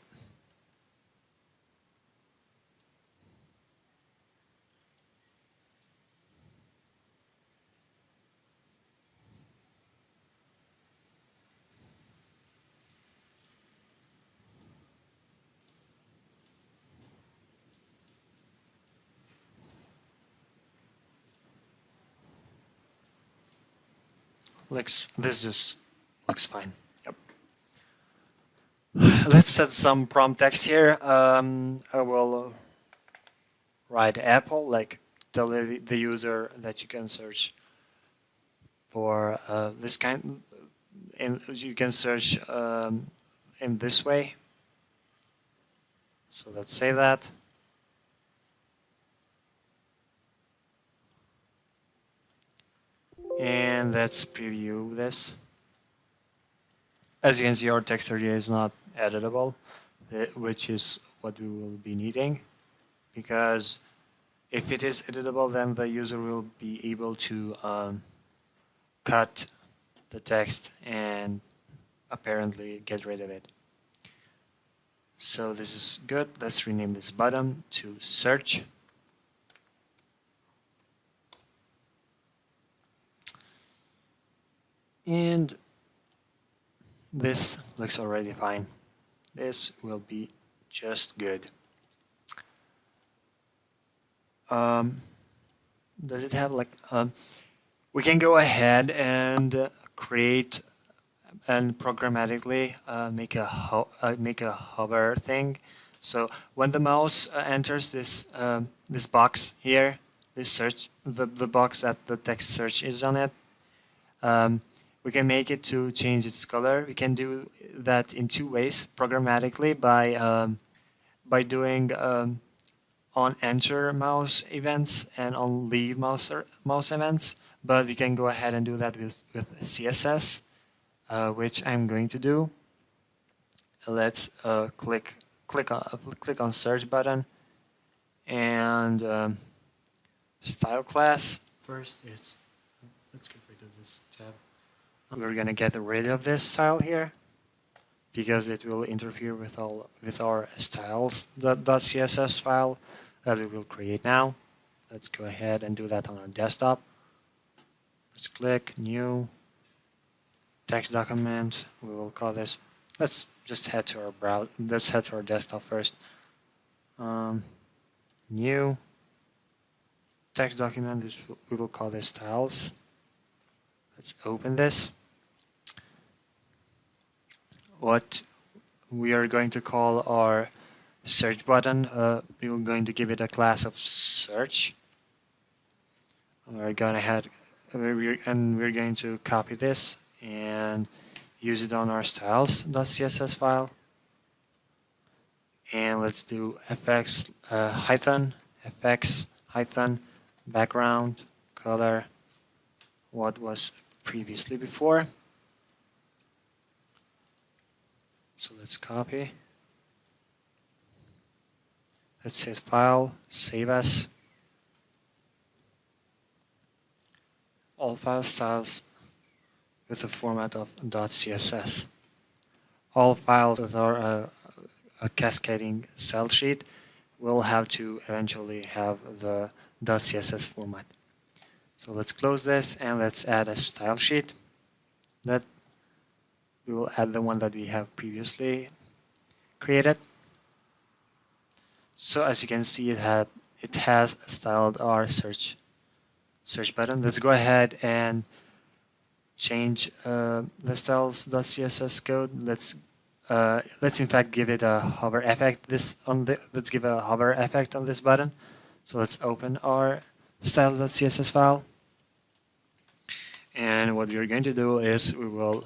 This just looks fine. Yep. Let's set some prompt text here. I will write apple, like tell the user that you can search for this kind, and you can search in this way. So let's say that. And let's preview this. As you can see, our text area is not editable, which is what we will be needing, because if it is editable, then the user will be able to cut the text and apparently get rid of it. So this is good. Let's rename this button to search. And this looks already fine. This will be just good. Does it have like we can go ahead and create and programmatically make a hover thing. So when the mouse enters this this box here, this search the box that the text search is on it, we can make it to change its color. We can do that in two ways: programmatically by doing on enter mouse events and on leave mouse events. But we can go ahead and do that with CSS, which I'm going to do. Let's click on search button and style class. First, let's get rid of this tab. We're gonna get rid of this style here because it will interfere with our styles.css file that we will create now. Let's go ahead and do that on our desktop. Let's click new text document. We will call this. Let's just head to our browser. Let's head to our desktop first. New text document. We will call this styles. Let's open this. What we are going to call our search button, we're going to give it a class of search. We're going ahead and we're going to copy this and use it on our styles.css file. And let's do fx background color, what was previously before. So let's copy. Let's say file, save as. All file styles with the format of .css. All files that are a cascading style sheet will have to eventually have the .css format. So let's close this and let's add a style sheet. That we will add the one that we have previously created. So as you can see, it has styled our search button. Let's go ahead and change the styles.css code. Let's in fact give it a hover effect. Let's give a hover effect on this button. So let's open our styles.css file. And what we're going to do is we will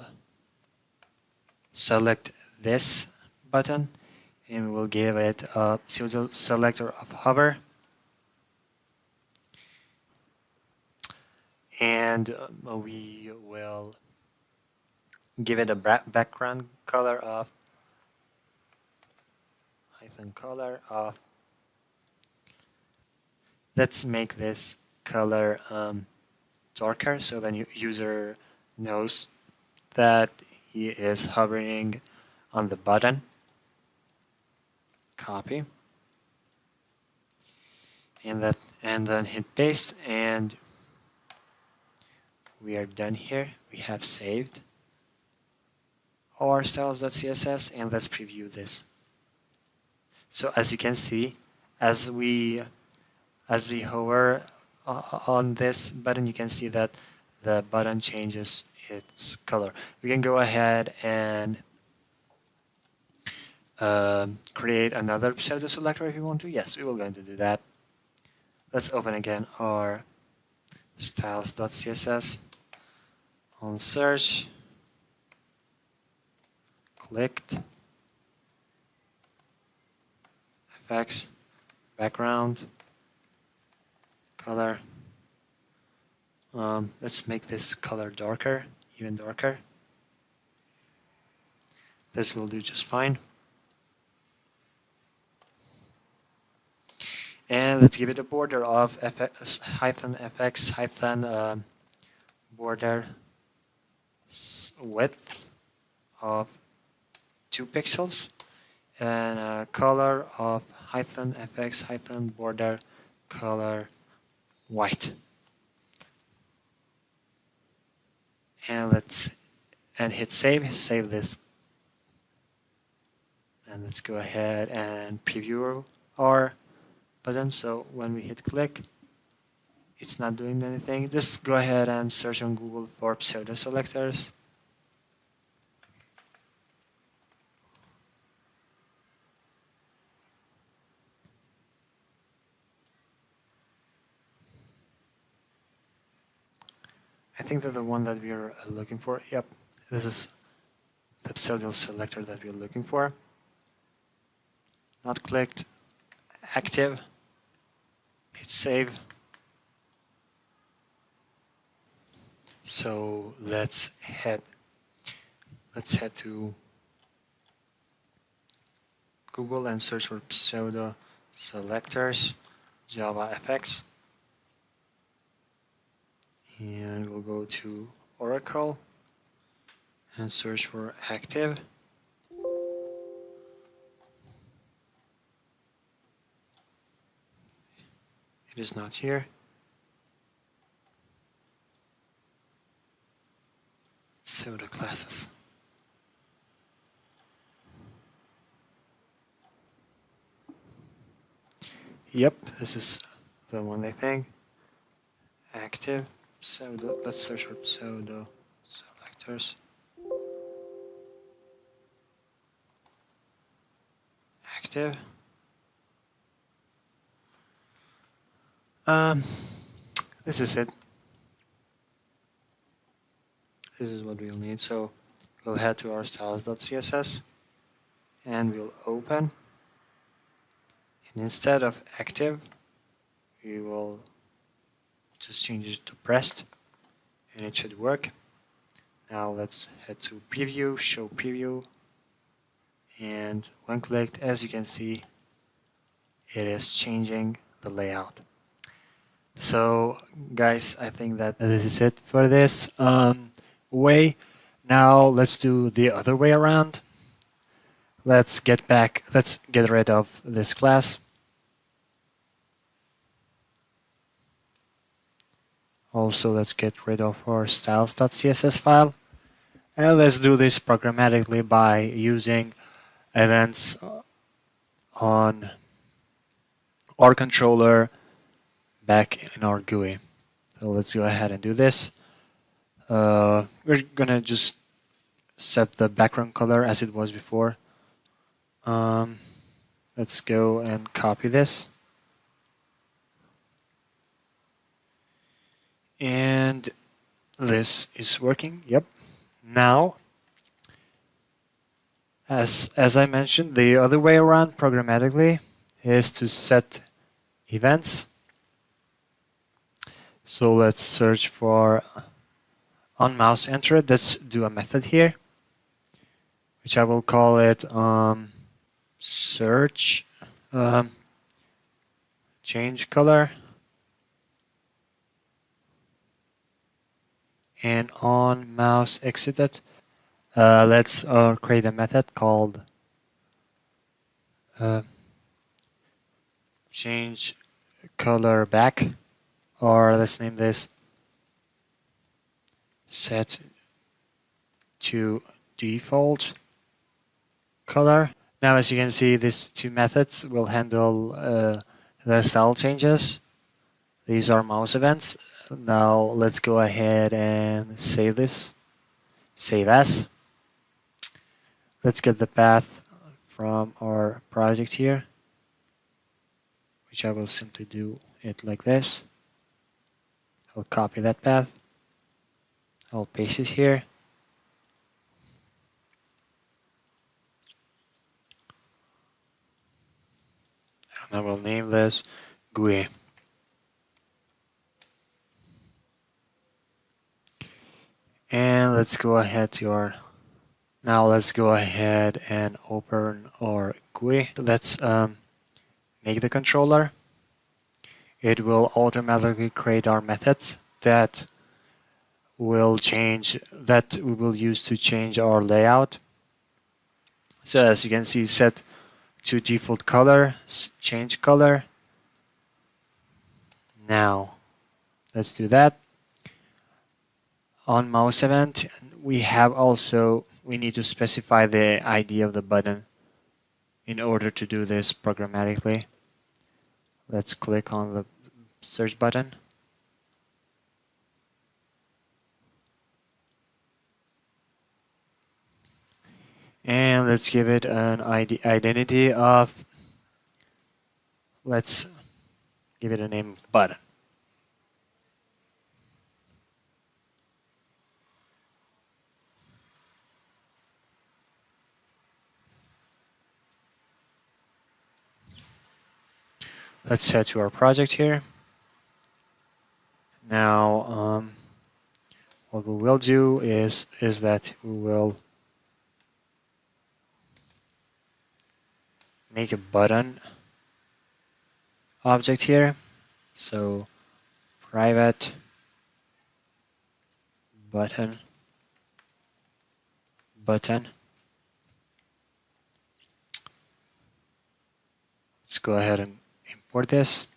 select this button and we will give it a pseudo selector of hover. And we will give it a background color of color of. Let's make this color darker so the user knows that he is hovering on the button. Copy. And then hit paste, and we are done here. We have saved our styles.css, and let's preview this. So as you can see, as we hover on this button, you can see that the button changes its color. We can go ahead and create another pseudo selector if you want to. Yes, we will going to do that. Let's open again our styles.css. On search, clicked, effects, background, color. Let's make this color darker, even darker. This will do just fine. And let's give it a border of -fx border width of 2 pixels and a color of -fx border color white. And hit save this, and let's go ahead and preview our button. So when we hit click, it's not doing anything. Just go ahead and search on Google for pseudo selectors. I think that the one that we are looking for, yep, this is the pseudo selector that we're looking for. Not clicked, active, hit save. So let's head to Google and search for pseudo selectors JavaFX. And we'll go to Oracle and search for active. It is not here. Pseudo classes. Yep, this is the one I think. Active. Pseudo. Let's search for pseudo selectors. Active. This is it. This is what we'll need. So we'll head to our styles.css and we'll open. And instead of active, we will just change it to pressed, and it should work. Now let's head to preview, show preview, and when clicked, as you can see, it is changing the layout. So guys, I think that this is it for this way. Now let's do the other way around. Let's get rid of this class. Also, let's get rid of our styles.css file. And let's do this programmatically by using events on our controller back in our GUI. So let's go ahead and do this. We're gonna just set the background color as it was before. Let's go and copy this. And this is working. Yep. Now, as I mentioned, the other way around programmatically is to set events. So let's search for on mouse enter. Let's do a method here, which I will call it search change color, and on mouse exited. Let's create a method called change color back, or let's name this set to default color. Now, as you can see, these two methods will handle the style changes. These are mouse events. Now let's go ahead and save this. Save as. Let's get the path from our project here, which I will simply do it like this. I'll copy that path. I'll paste it here. And I will name this GUI. And let's go ahead to our... Now let's go ahead and open our GUI. Let's make the controller. It will automatically create our methods that will change, that we will use to change our layout. So as you can see, set to default color, change color. Now let's do that. On mouse event, we need to specify the ID of the button in order to do this programmatically. Let's click on the search button. And let's give it an identity of, let's give it a name of button. Let's head to our project here. Now, what we will do is that we will make a button object here. So private button. Let's go ahead and import this.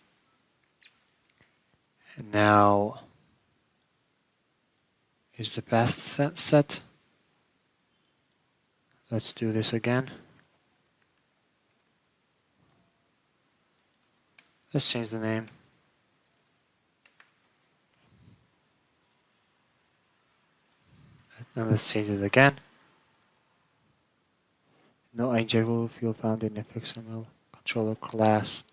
And now is the path set. Let's do this again. Let's change the name. And let's change it again. No injectable field found in XML controller class.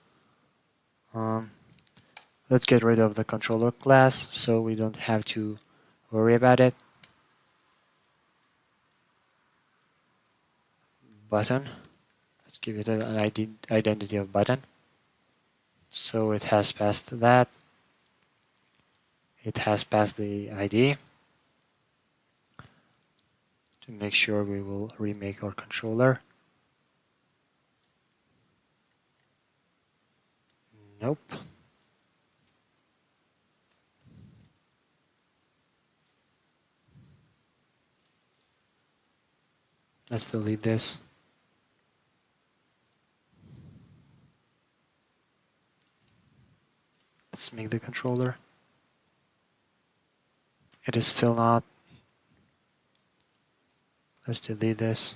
Let's get rid of the controller class so we don't have to worry about it. Button. Let's give it an identity of button. So it has passed that. It has passed the ID. To make sure, we will remake our controller. Nope. Let's delete this. Let's make the controller. It is still not. Let's delete this.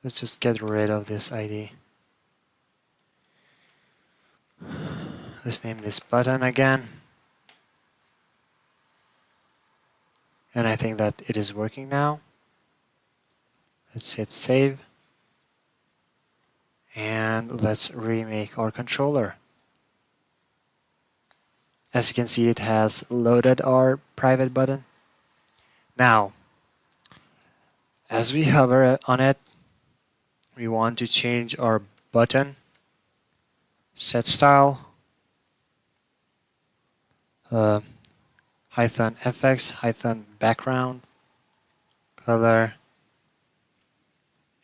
Let's just get rid of this ID. Let's name this button again. And I think that it is working now. Let's hit save. And let's remake our controller. As you can see, it has loaded our private button. Now, as we hover on it, we want to change our button, set style, hyphen FX, hyphen background, color,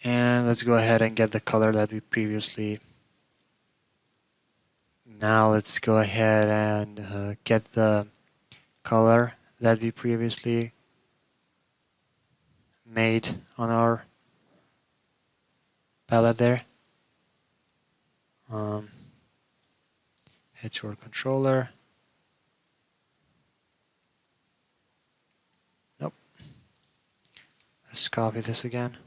and let's go ahead and get the color that we previously. Now let's go ahead and get the color that we previously made on our palette there. Head to our controller. Nope. Let's copy this again.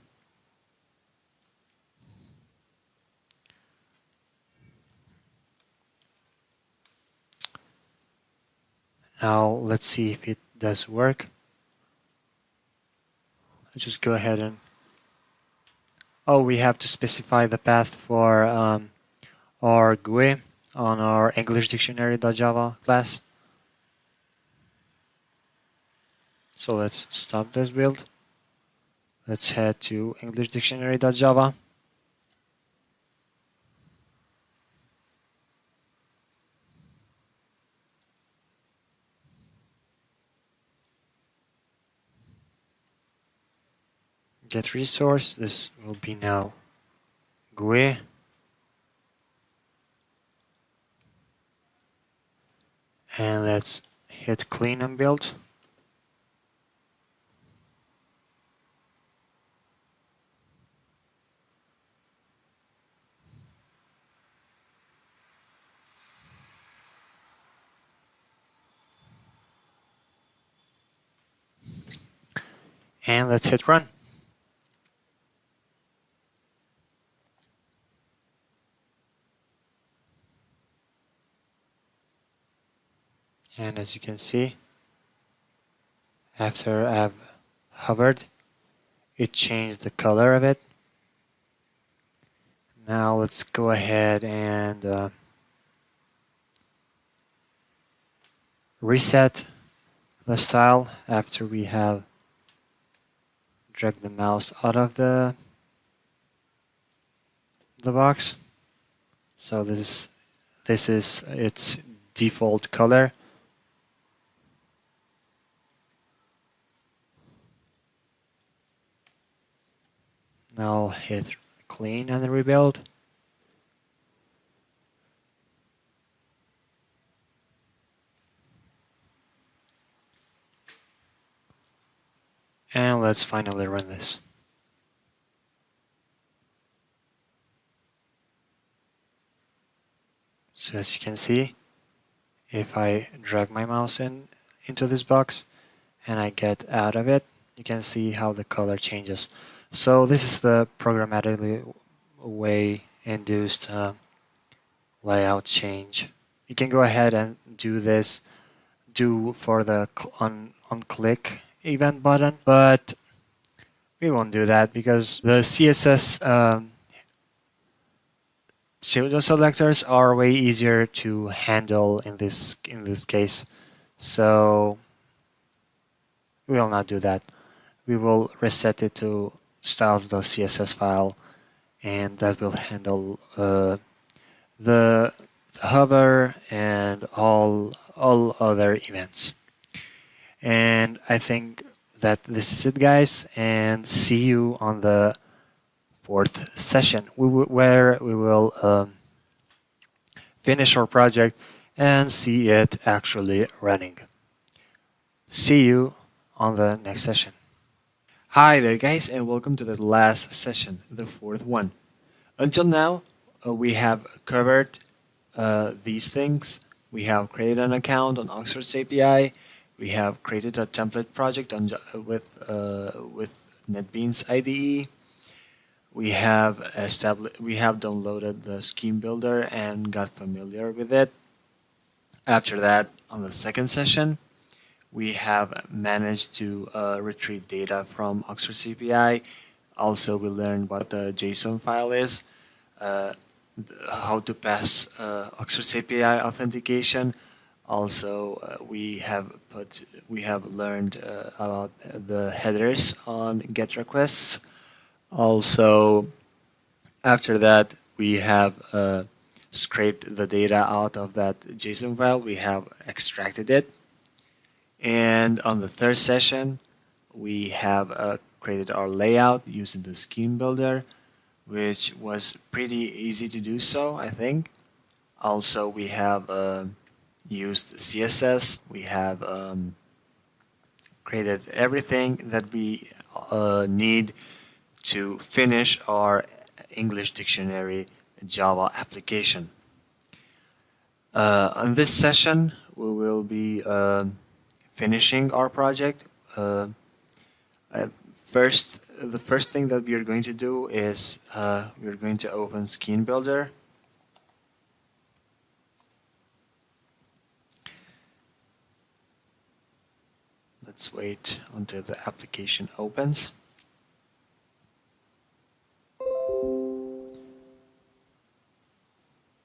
Now let's see if it does work. Let's just go ahead and we have to specify the path for our GUI on our English Dictionary.java class. So let's stop this build. Let's head to English Dictionary.java. Get resource. This will be now GUI. And let's hit clean and build. And let's hit run. And as you can see, after I've hovered, it changed the color of it. Now let's go ahead and reset the style after we have dragged the mouse out of the box. So this is its default color. Now hit clean and rebuild. And let's finally run this. So as you can see, if I drag my mouse into this box and I get out of it, you can see how the color changes. So this is the programmatically way induced layout change. You can go ahead and do this, for the on click event button, but we won't do that because the CSS pseudo selectors are way easier to handle in this case. So we will not do that. We will reset it to styles.css file, and that will handle the hover and all other events. And I think that this is it, guys, and see you on the 4th session where we will finish our project and see it actually running. See you on the next session. Hi there, guys, and welcome to the last session, the 4th one. Until now, we have covered these things. We have created an account on Oxford's API. We have created a template project with NetBeans IDE. we have downloaded the scheme builder and got familiar with it. After that, on the second session, we have managed to retrieve data from Oxford CPI. Also, we learned what the JSON file is, uh, how to pass Oxford CPI authentication. Also, we have learned about the headers on GET requests. Also, after that, we have scraped the data out of that JSON file. We have extracted it. And on the third session, we have created our layout using the scheme builder, which was pretty easy to do so, I think. Also, we have used CSS. We have created everything that we need to finish our English dictionary Java application. On this session, we will be finishing our project. The first thing that we are going to do is we're going to open Scheme Builder. Let's wait until the application opens.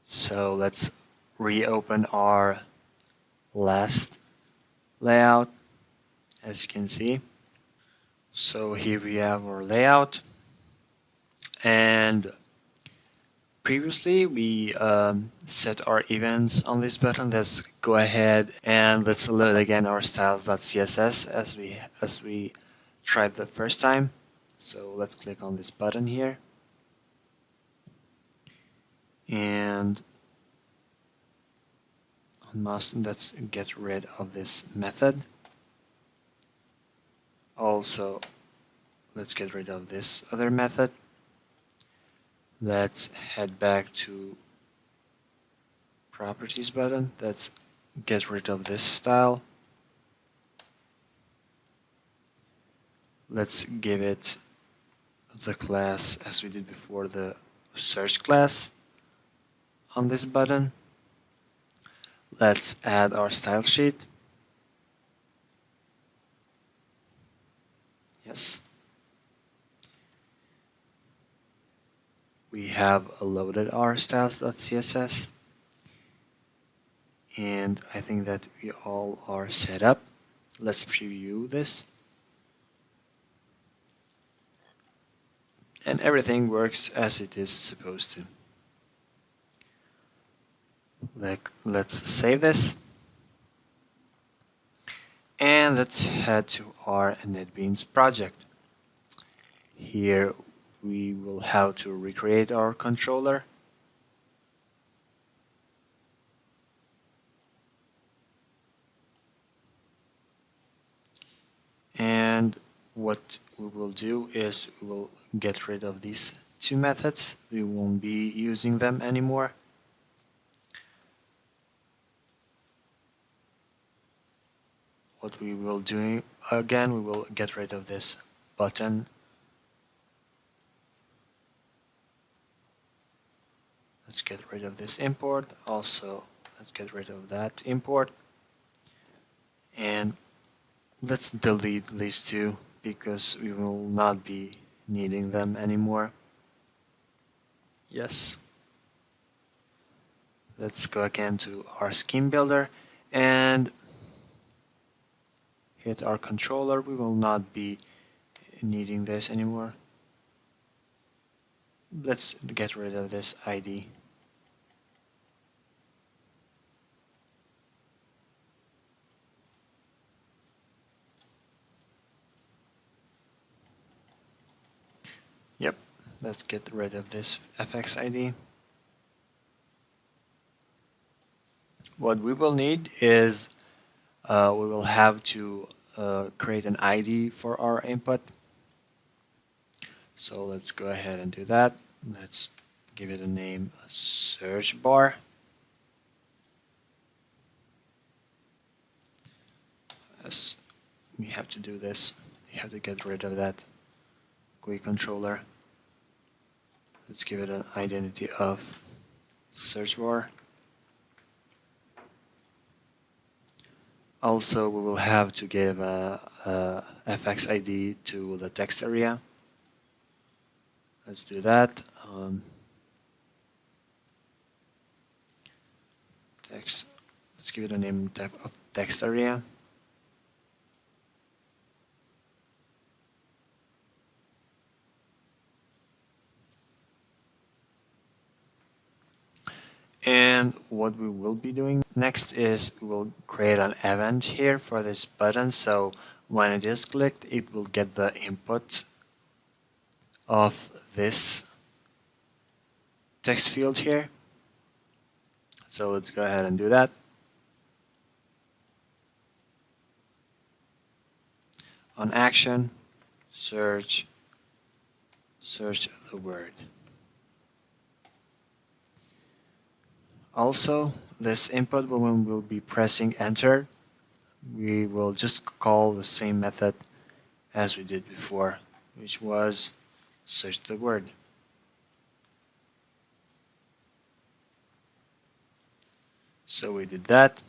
So let's reopen our last layout, as you can see. So here we have our layout, and previously we set our events on this button. Let's go ahead and let's load again our styles.css as we tried the first time. So let's click on this button here, and let's get rid of this method. Also, let's get rid of this other method. Let's head back to properties button. Let's get rid of this style. Let's give it the class as we did before, the search class on this button. Let's add our style sheet. Yes. We have loaded our styles.css, and I think that we all are set up. Let's preview this. And everything works as it is supposed to. Let's save this. And let's head to our NetBeans project. Here we will have to recreate our controller. And what we will do is we will get rid of these two methods. We won't be using them anymore. What we will do again, we will get rid of this button. Let's get rid of this import. Also, let's get rid of that import. And let's delete these two because we will not be needing them anymore. Yes. Let's go again to our scheme builder and hit our controller. We will not be needing this anymore. Let's get rid of this ID. Yep, let's get rid of this FX ID. What we will need is we will have to create an ID for our input. So let's go ahead and do that. Let's give it a name, search bar. Yes, we have to do this. We have to get rid of that GUI controller. Let's give it an identity of search bar. Also, we will have to give a fx ID to the text area. Let's do that. Text. Let's give it a name of text area. And what we will be doing next is we'll create an event here for this button. So when it is clicked, it will get the input of this text field here. So let's go ahead and do that. On action, search the word. Also, this input, when we'll be pressing enter, we will just call the same method as we did before, which was search the word. So we did that.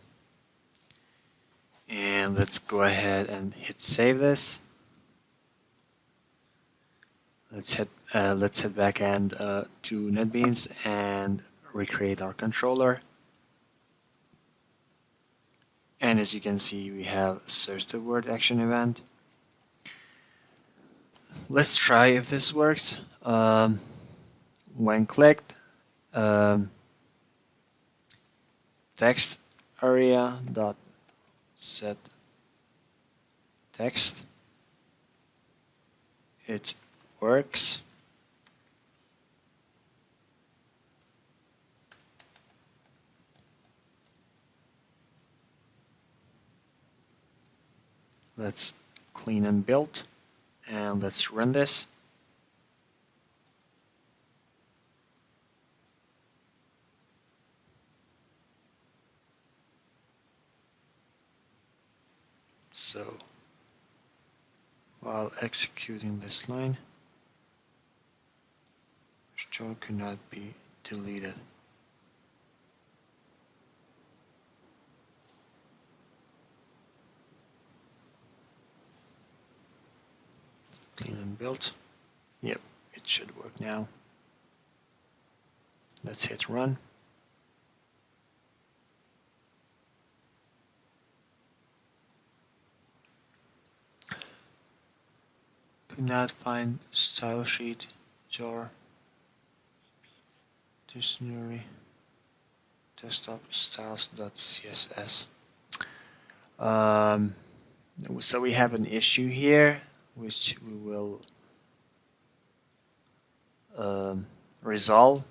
And let's go ahead and hit save this. Let's head back to NetBeans and recreate our controller. And as you can see, we have search the word action event. Let's try if this works. When clicked, text area dot set text. It works. Let's clean and build, and let's run this. So while executing this line, store cannot be deleted. Clean and build. Yep, it should work now. Let's hit run. Could not find style sheet, jar, dictionary, desktop styles.css. So we have an issue here, which we will resolve.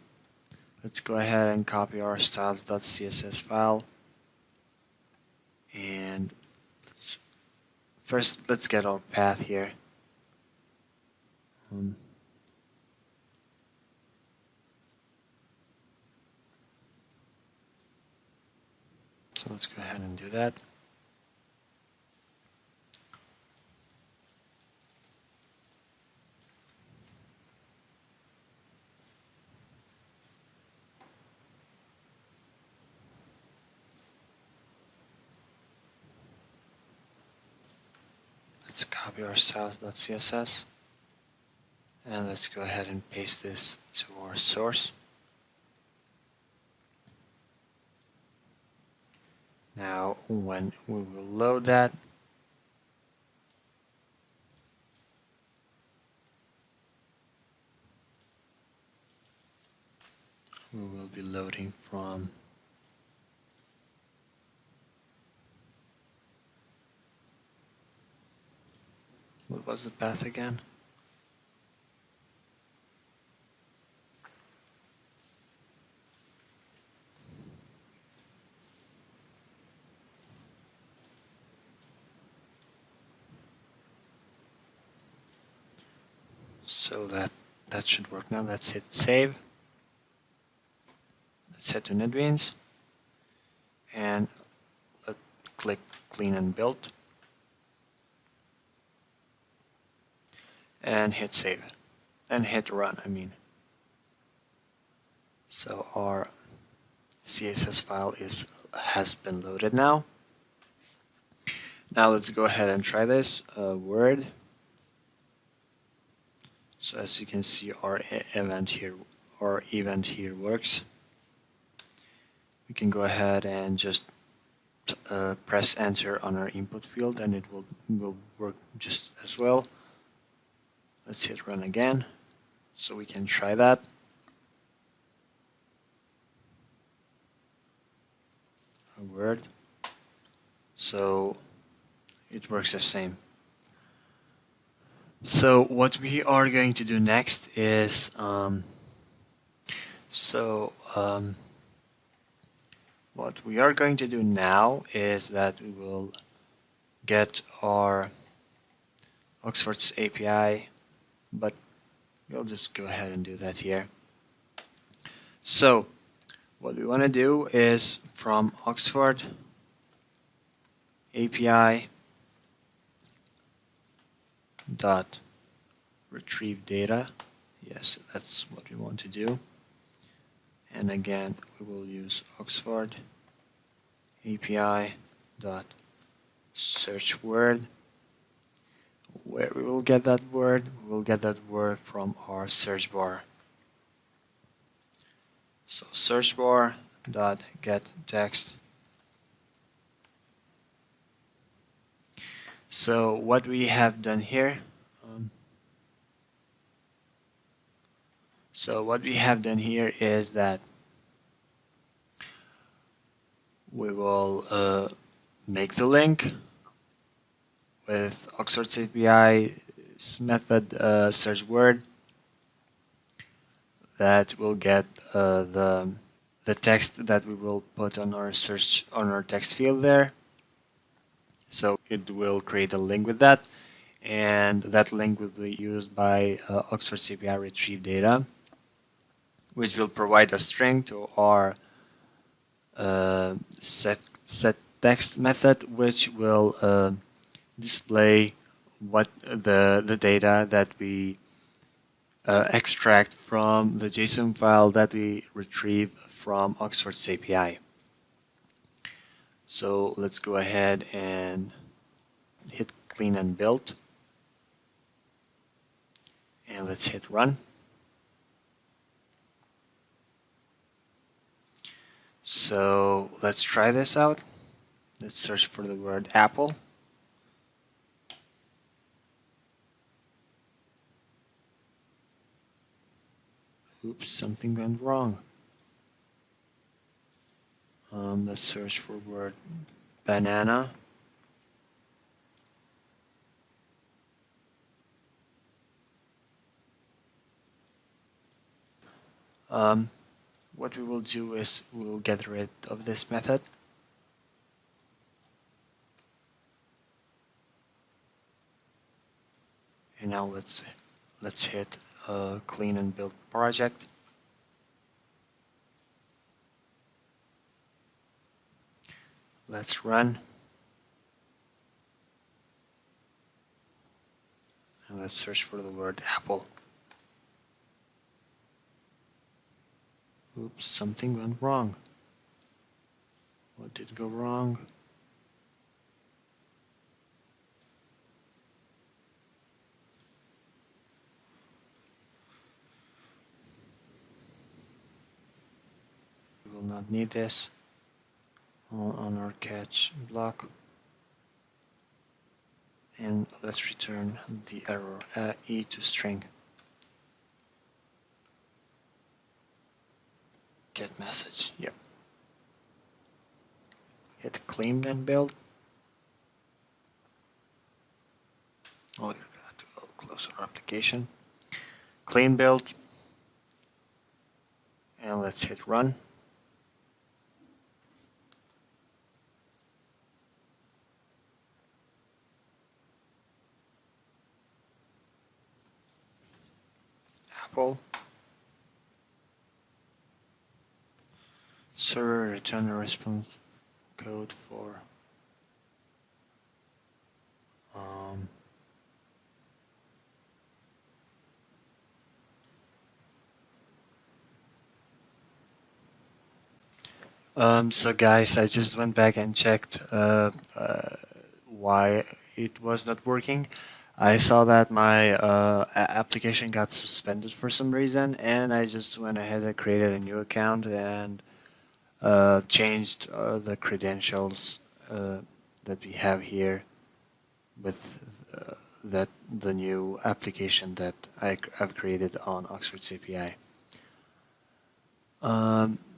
Let's go ahead and copy our styles.css file, and let's get our path here. So let's go ahead and do that. Let's copy our styles.css, and let's go ahead and paste this to our source. Now when we will load that, we will be loading from what was the path again? So that should work now. Let's hit save. Let's head to NetBeans and let's click clean and build and hit save and hit run. So our CSS file has been loaded now. Now let's go ahead and try this Word. So as you can see, our event here works. We can go ahead and just press enter on our input field, and it will work just as well. Let's hit run again, so we can try that. A Word. So it works the same. So what we are going to do next is what we are going to do now is that we will get our Oxford's API, but we'll just go ahead and do that here. So what we want to do is from Oxford API dot retrieve data. Yes, that's what we want to do. And again, we will use Oxford API dot search word. Where we will get that word? We will get that word from our search bar. So search bar dot get text. So what we have done here, is that we will make the link with Oxford's API's method search word that will get the text that we will put on our text field there. So it will create a link with that, and that link will be used by Oxford's API retrieve data, which will provide a string to our set text method, which will display what the data that we extract from the JSON file that we retrieve from Oxford's API. So let's go ahead and hit clean and build, and let's hit run. So let's try this out. Let's search for the word apple. Oops, something went wrong. Let's search for word banana. What we will do is we'll get rid of this method. And now let's hit clean and build project. Let's run. And let's search for the word apple. Oops, something went wrong. What did go wrong? We will not need this on our catch block. And let's return the error e to string. Get message. Yep. Hit clean and build. Oh, you got to go close our application. Clean build. And let's hit run. Apple. Server return a response code for So guys, I just went back and checked why it was not working. I saw that my application got suspended for some reason, and I just went ahead and created a new account and changed the credentials that we have here with the new application that I've created on Oxford's API.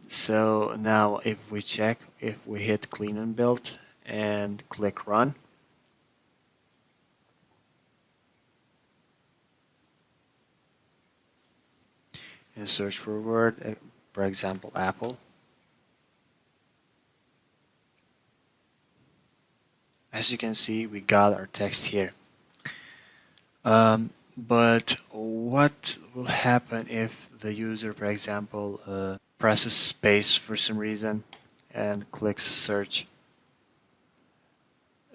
So now if we check, if we hit clean and build and click run, and search for a word, for example, apple. As you can see, we got our text here. But what will happen if the user, for example, presses space for some reason and clicks search?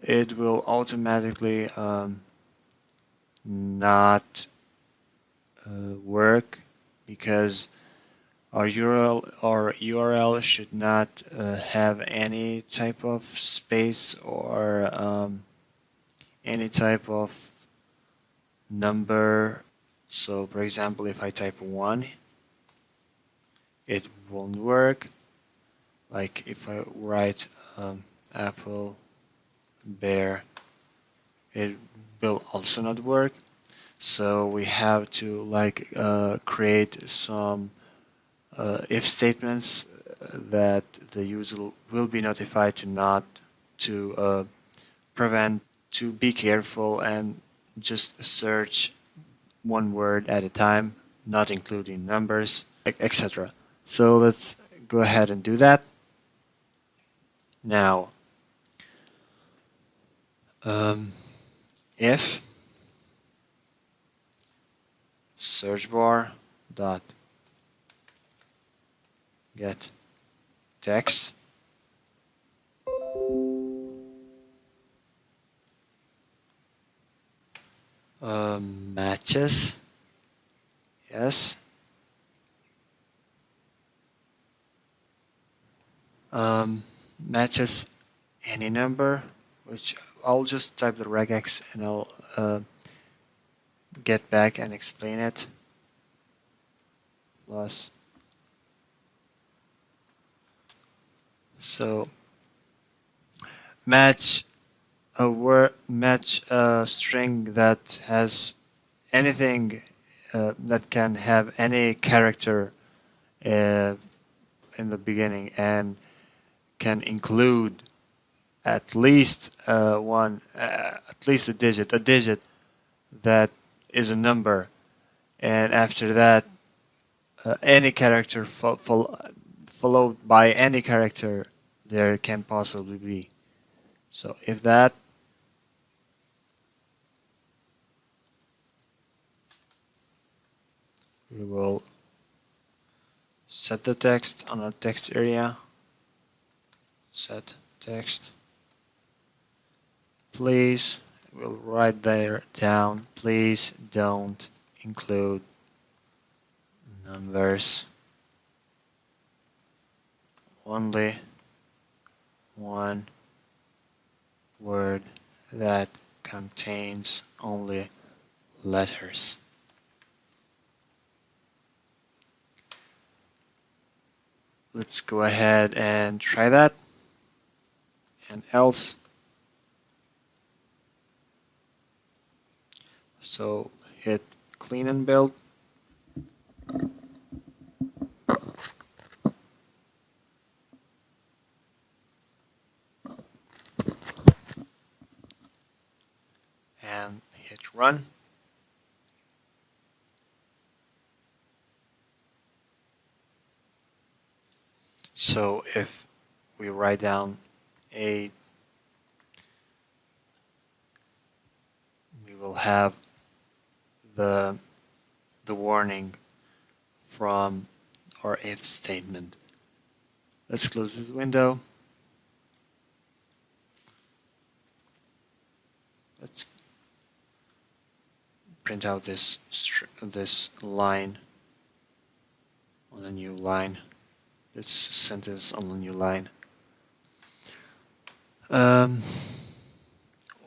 It will automatically not work because our URL should not have any type of space or any type of number. So for example, if I type 1, it won't work. Like if I write apple, bear, it will also not work. So we have to like create some if statements that the user will be notified to not to prevent, to be careful and just search one word at a time, not including numbers, etc. So let's go ahead and do that. Now, if search bar dot get text matches, yes, matches any number, which I'll just type the regex and I'll get back and explain it. Plus, so match a word, match a string that has anything that can have any character in the beginning and can include at least at least a digit that is a number, and after that, any character followed by any character there can possibly be. So if that, we will set the text on our text area. Set text. Please, we'll write there down. Please don't include numbers. Only one word that contains only letters. Let's go ahead and try that. And else. So hit clean and build. And hit run. So if we write down a, we will have the warning from our if statement. Let's close this window. Let's print out this line on a new line. this sentence on a new line.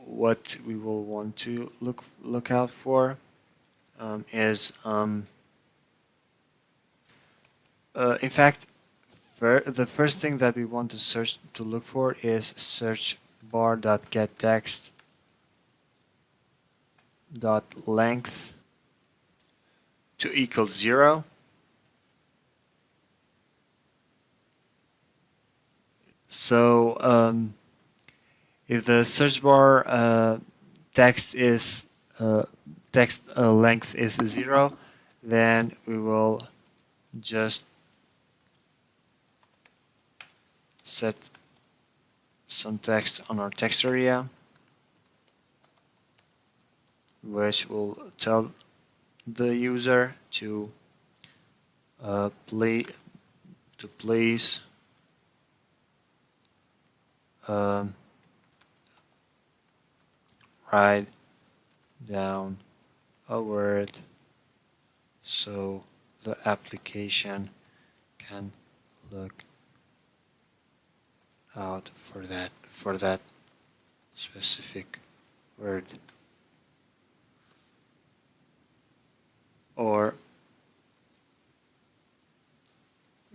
What we will want to look out for is in fact, the first thing that we want to look for is search bar.getText length to equal 0. So if the search bar text length is 0, then we will just set some text on our text area, which will tell the user to please write down a word so the application can look out for that specific word. Or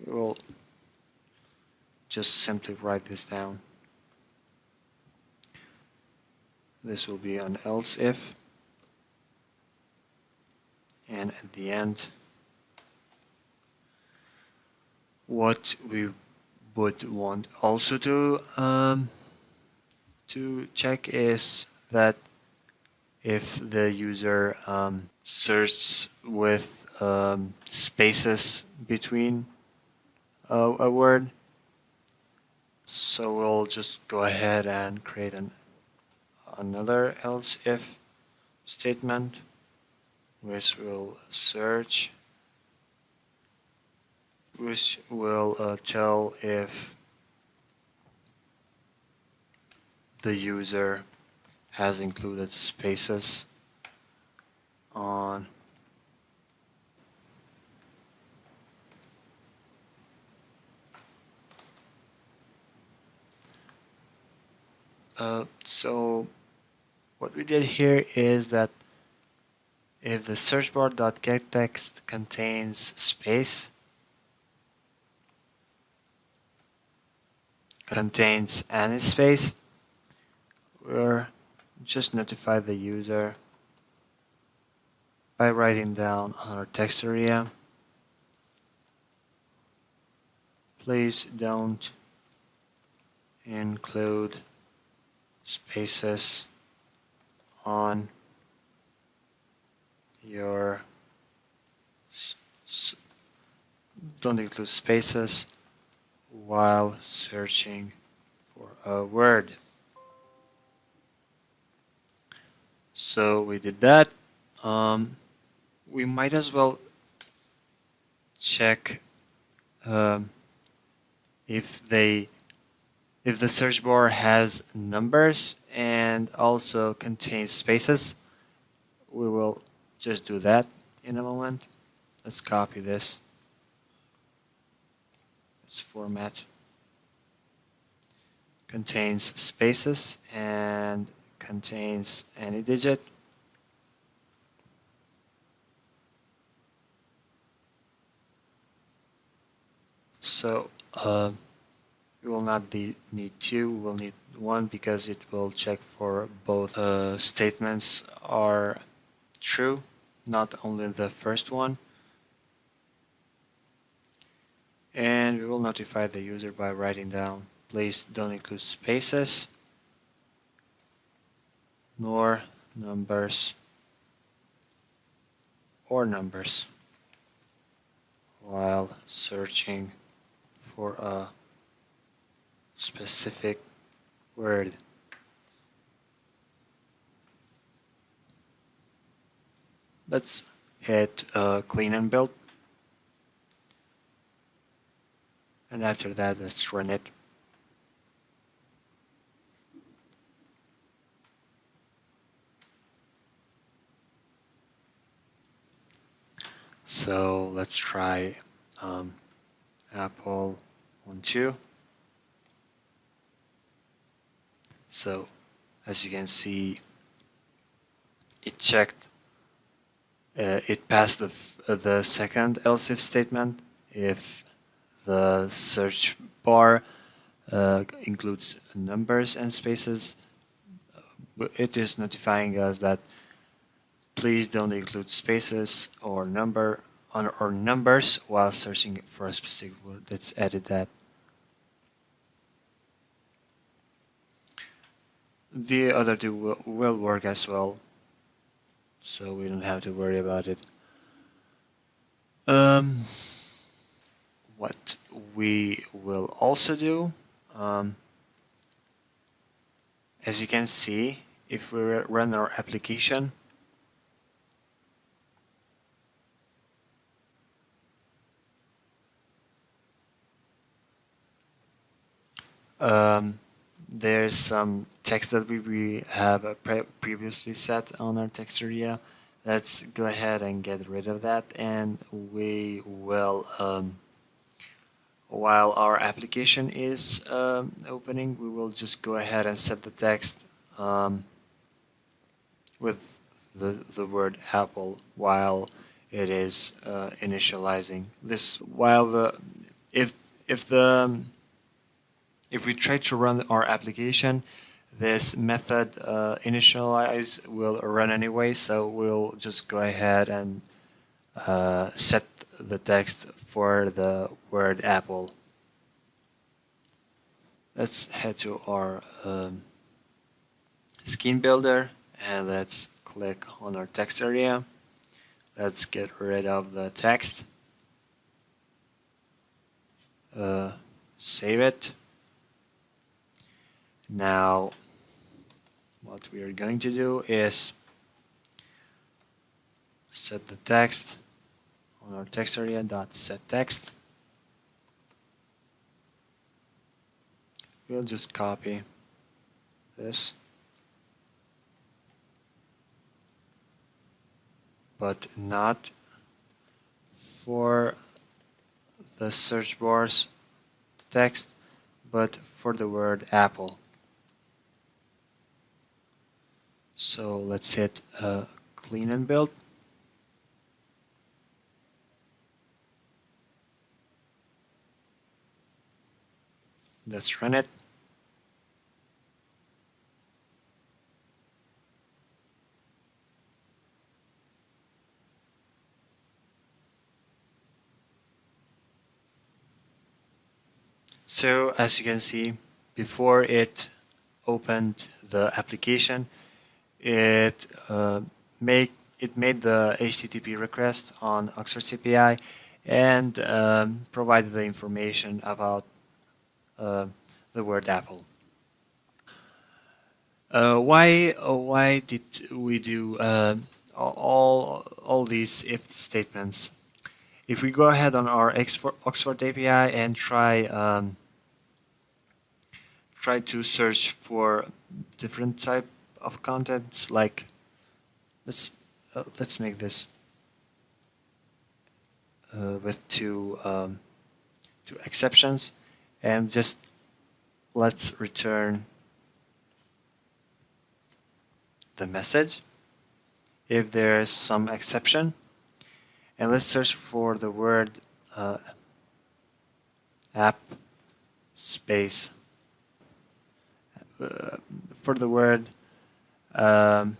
we'll just simply write this down. This will be an else if, and at the end, what we would want also to check is that if the user searches with spaces between a word, so we'll just go ahead and create another else if statement, which will search, which will tell if the user has included spaces on so what we did here is that if the search bar.getText contains space, contains any space, we'll just notify the user by writing down on our text area, please don't include spaces on your don't include spaces while searching for a word. So we did that. We might as well check if the search bar has numbers and also contains spaces. We will just do that in a moment. Let's copy this. Let's format. Contains spaces and contains any digit. So we will not need 2, we will need 1 because it will check for both statements are true, not only the first one. And we will notify the user by writing down, please don't include spaces nor numbers while searching for a specific word. Let's hit clean and build. And after that, let's run it. So let's try Apple 1, 2. So as you can see, it checked, it passed the second else if statement if the search bar includes numbers and spaces. It is notifying us that please don't include spaces or numbers while searching for a specific word. Let's edit that. The other two will work as well, so we don't have to worry about it. What we will also do, as you can see, if we run our application, there's some text that we have previously set on our text area. Let's go ahead and get rid of that, and we will, while our application is opening, we will just go ahead and set the text with the word apple while it is initializing. This while the if the if we try to run our application, this method initialize will run anyway, so we'll just go ahead and set the text for the word apple. Let's head to our scheme builder and let's click on our text area. Let's get rid of the text. Save it. Now what we are going to do is set the text on our text area dot set text. We'll just copy this, but not for the search bar's text, but for the word apple. So let's hit clean and build. Let's run it. So as you can see, before it opened the application, it made the HTTP request on Oxford CPI and provided the information about the word apple. Why did we do all these if statements? If we go ahead on our Oxford API and try to search for different type of contents, like let's make this with two exceptions, and just let's return the message if there's some exception, and let's search for the word app space for the word and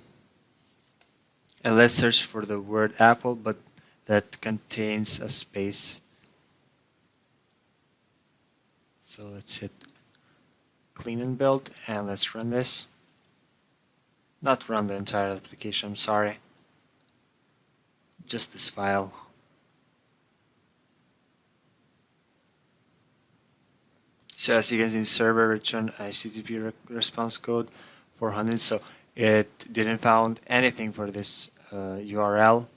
let's search for the word apple, but that contains a space. So let's hit clean and build and let's run this. Not run the entire application, I'm sorry. Just this file. So as you can see, server returned HTTP response code 400. So it didn't found anything for this URL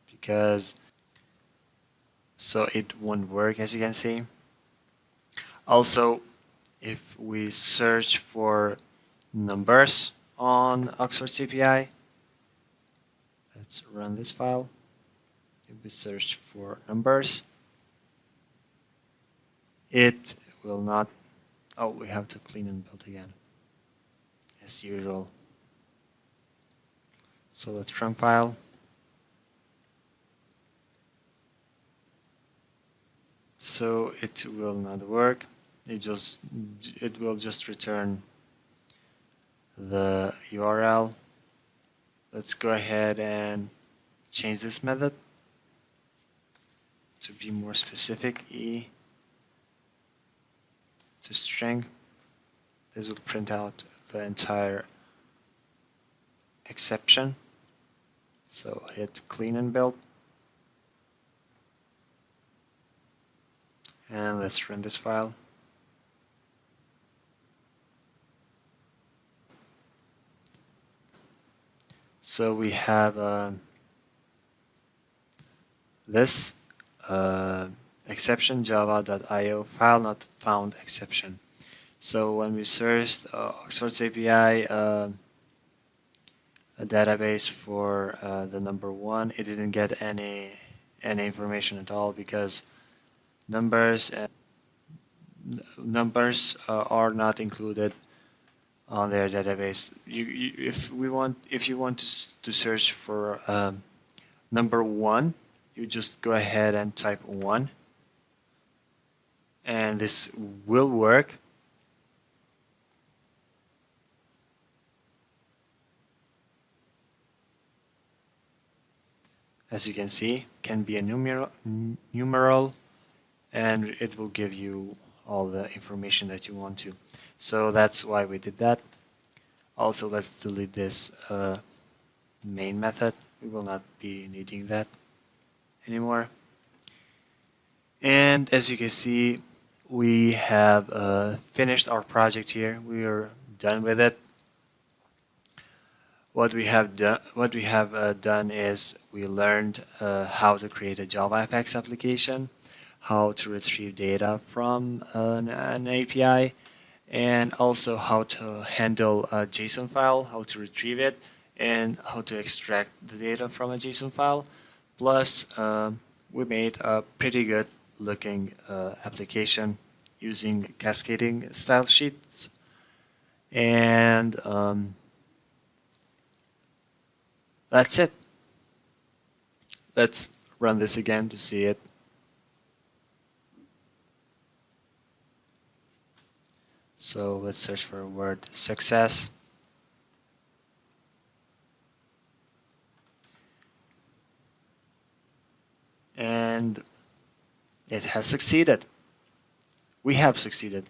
because so it won't work, as you can see. Also, if we search for numbers on Oxford CPI, let's run this file. If we search for numbers, it will not. Oh, we have to clean and build again, as usual. So let's run file. So it will not work. It will just return the URL. Let's go ahead and change this method to be more specific. E to string. This will print out the entire exception. So hit clean and build. And let's run this file. So we have this exception java.io file not found exception. So when we searched Oxford's API a database for the number 1, it didn't get any information at all, because numbers are not included on their database. If you want to search for number 1, you just go ahead and type 1, and this will work. As you can see, can be a numeral, and it will give you all the information that you want to. So that's why we did that. Also, let's delete this main method. We will not be needing that anymore. And as you can see, we have finished our project here. We are done with it. What we have done is we learned how to create a JavaFX application, how to retrieve data from an API, and also how to handle a JSON file, how to retrieve it, and how to extract the data from a JSON file. Plus, we made a pretty good looking application using cascading style sheets. And that's it. Let's run this again to see it. So let's search for a word success. And it has succeeded. We have succeeded.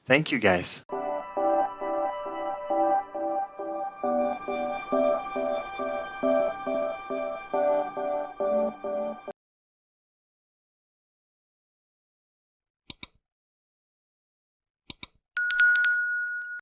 Thank you, guys.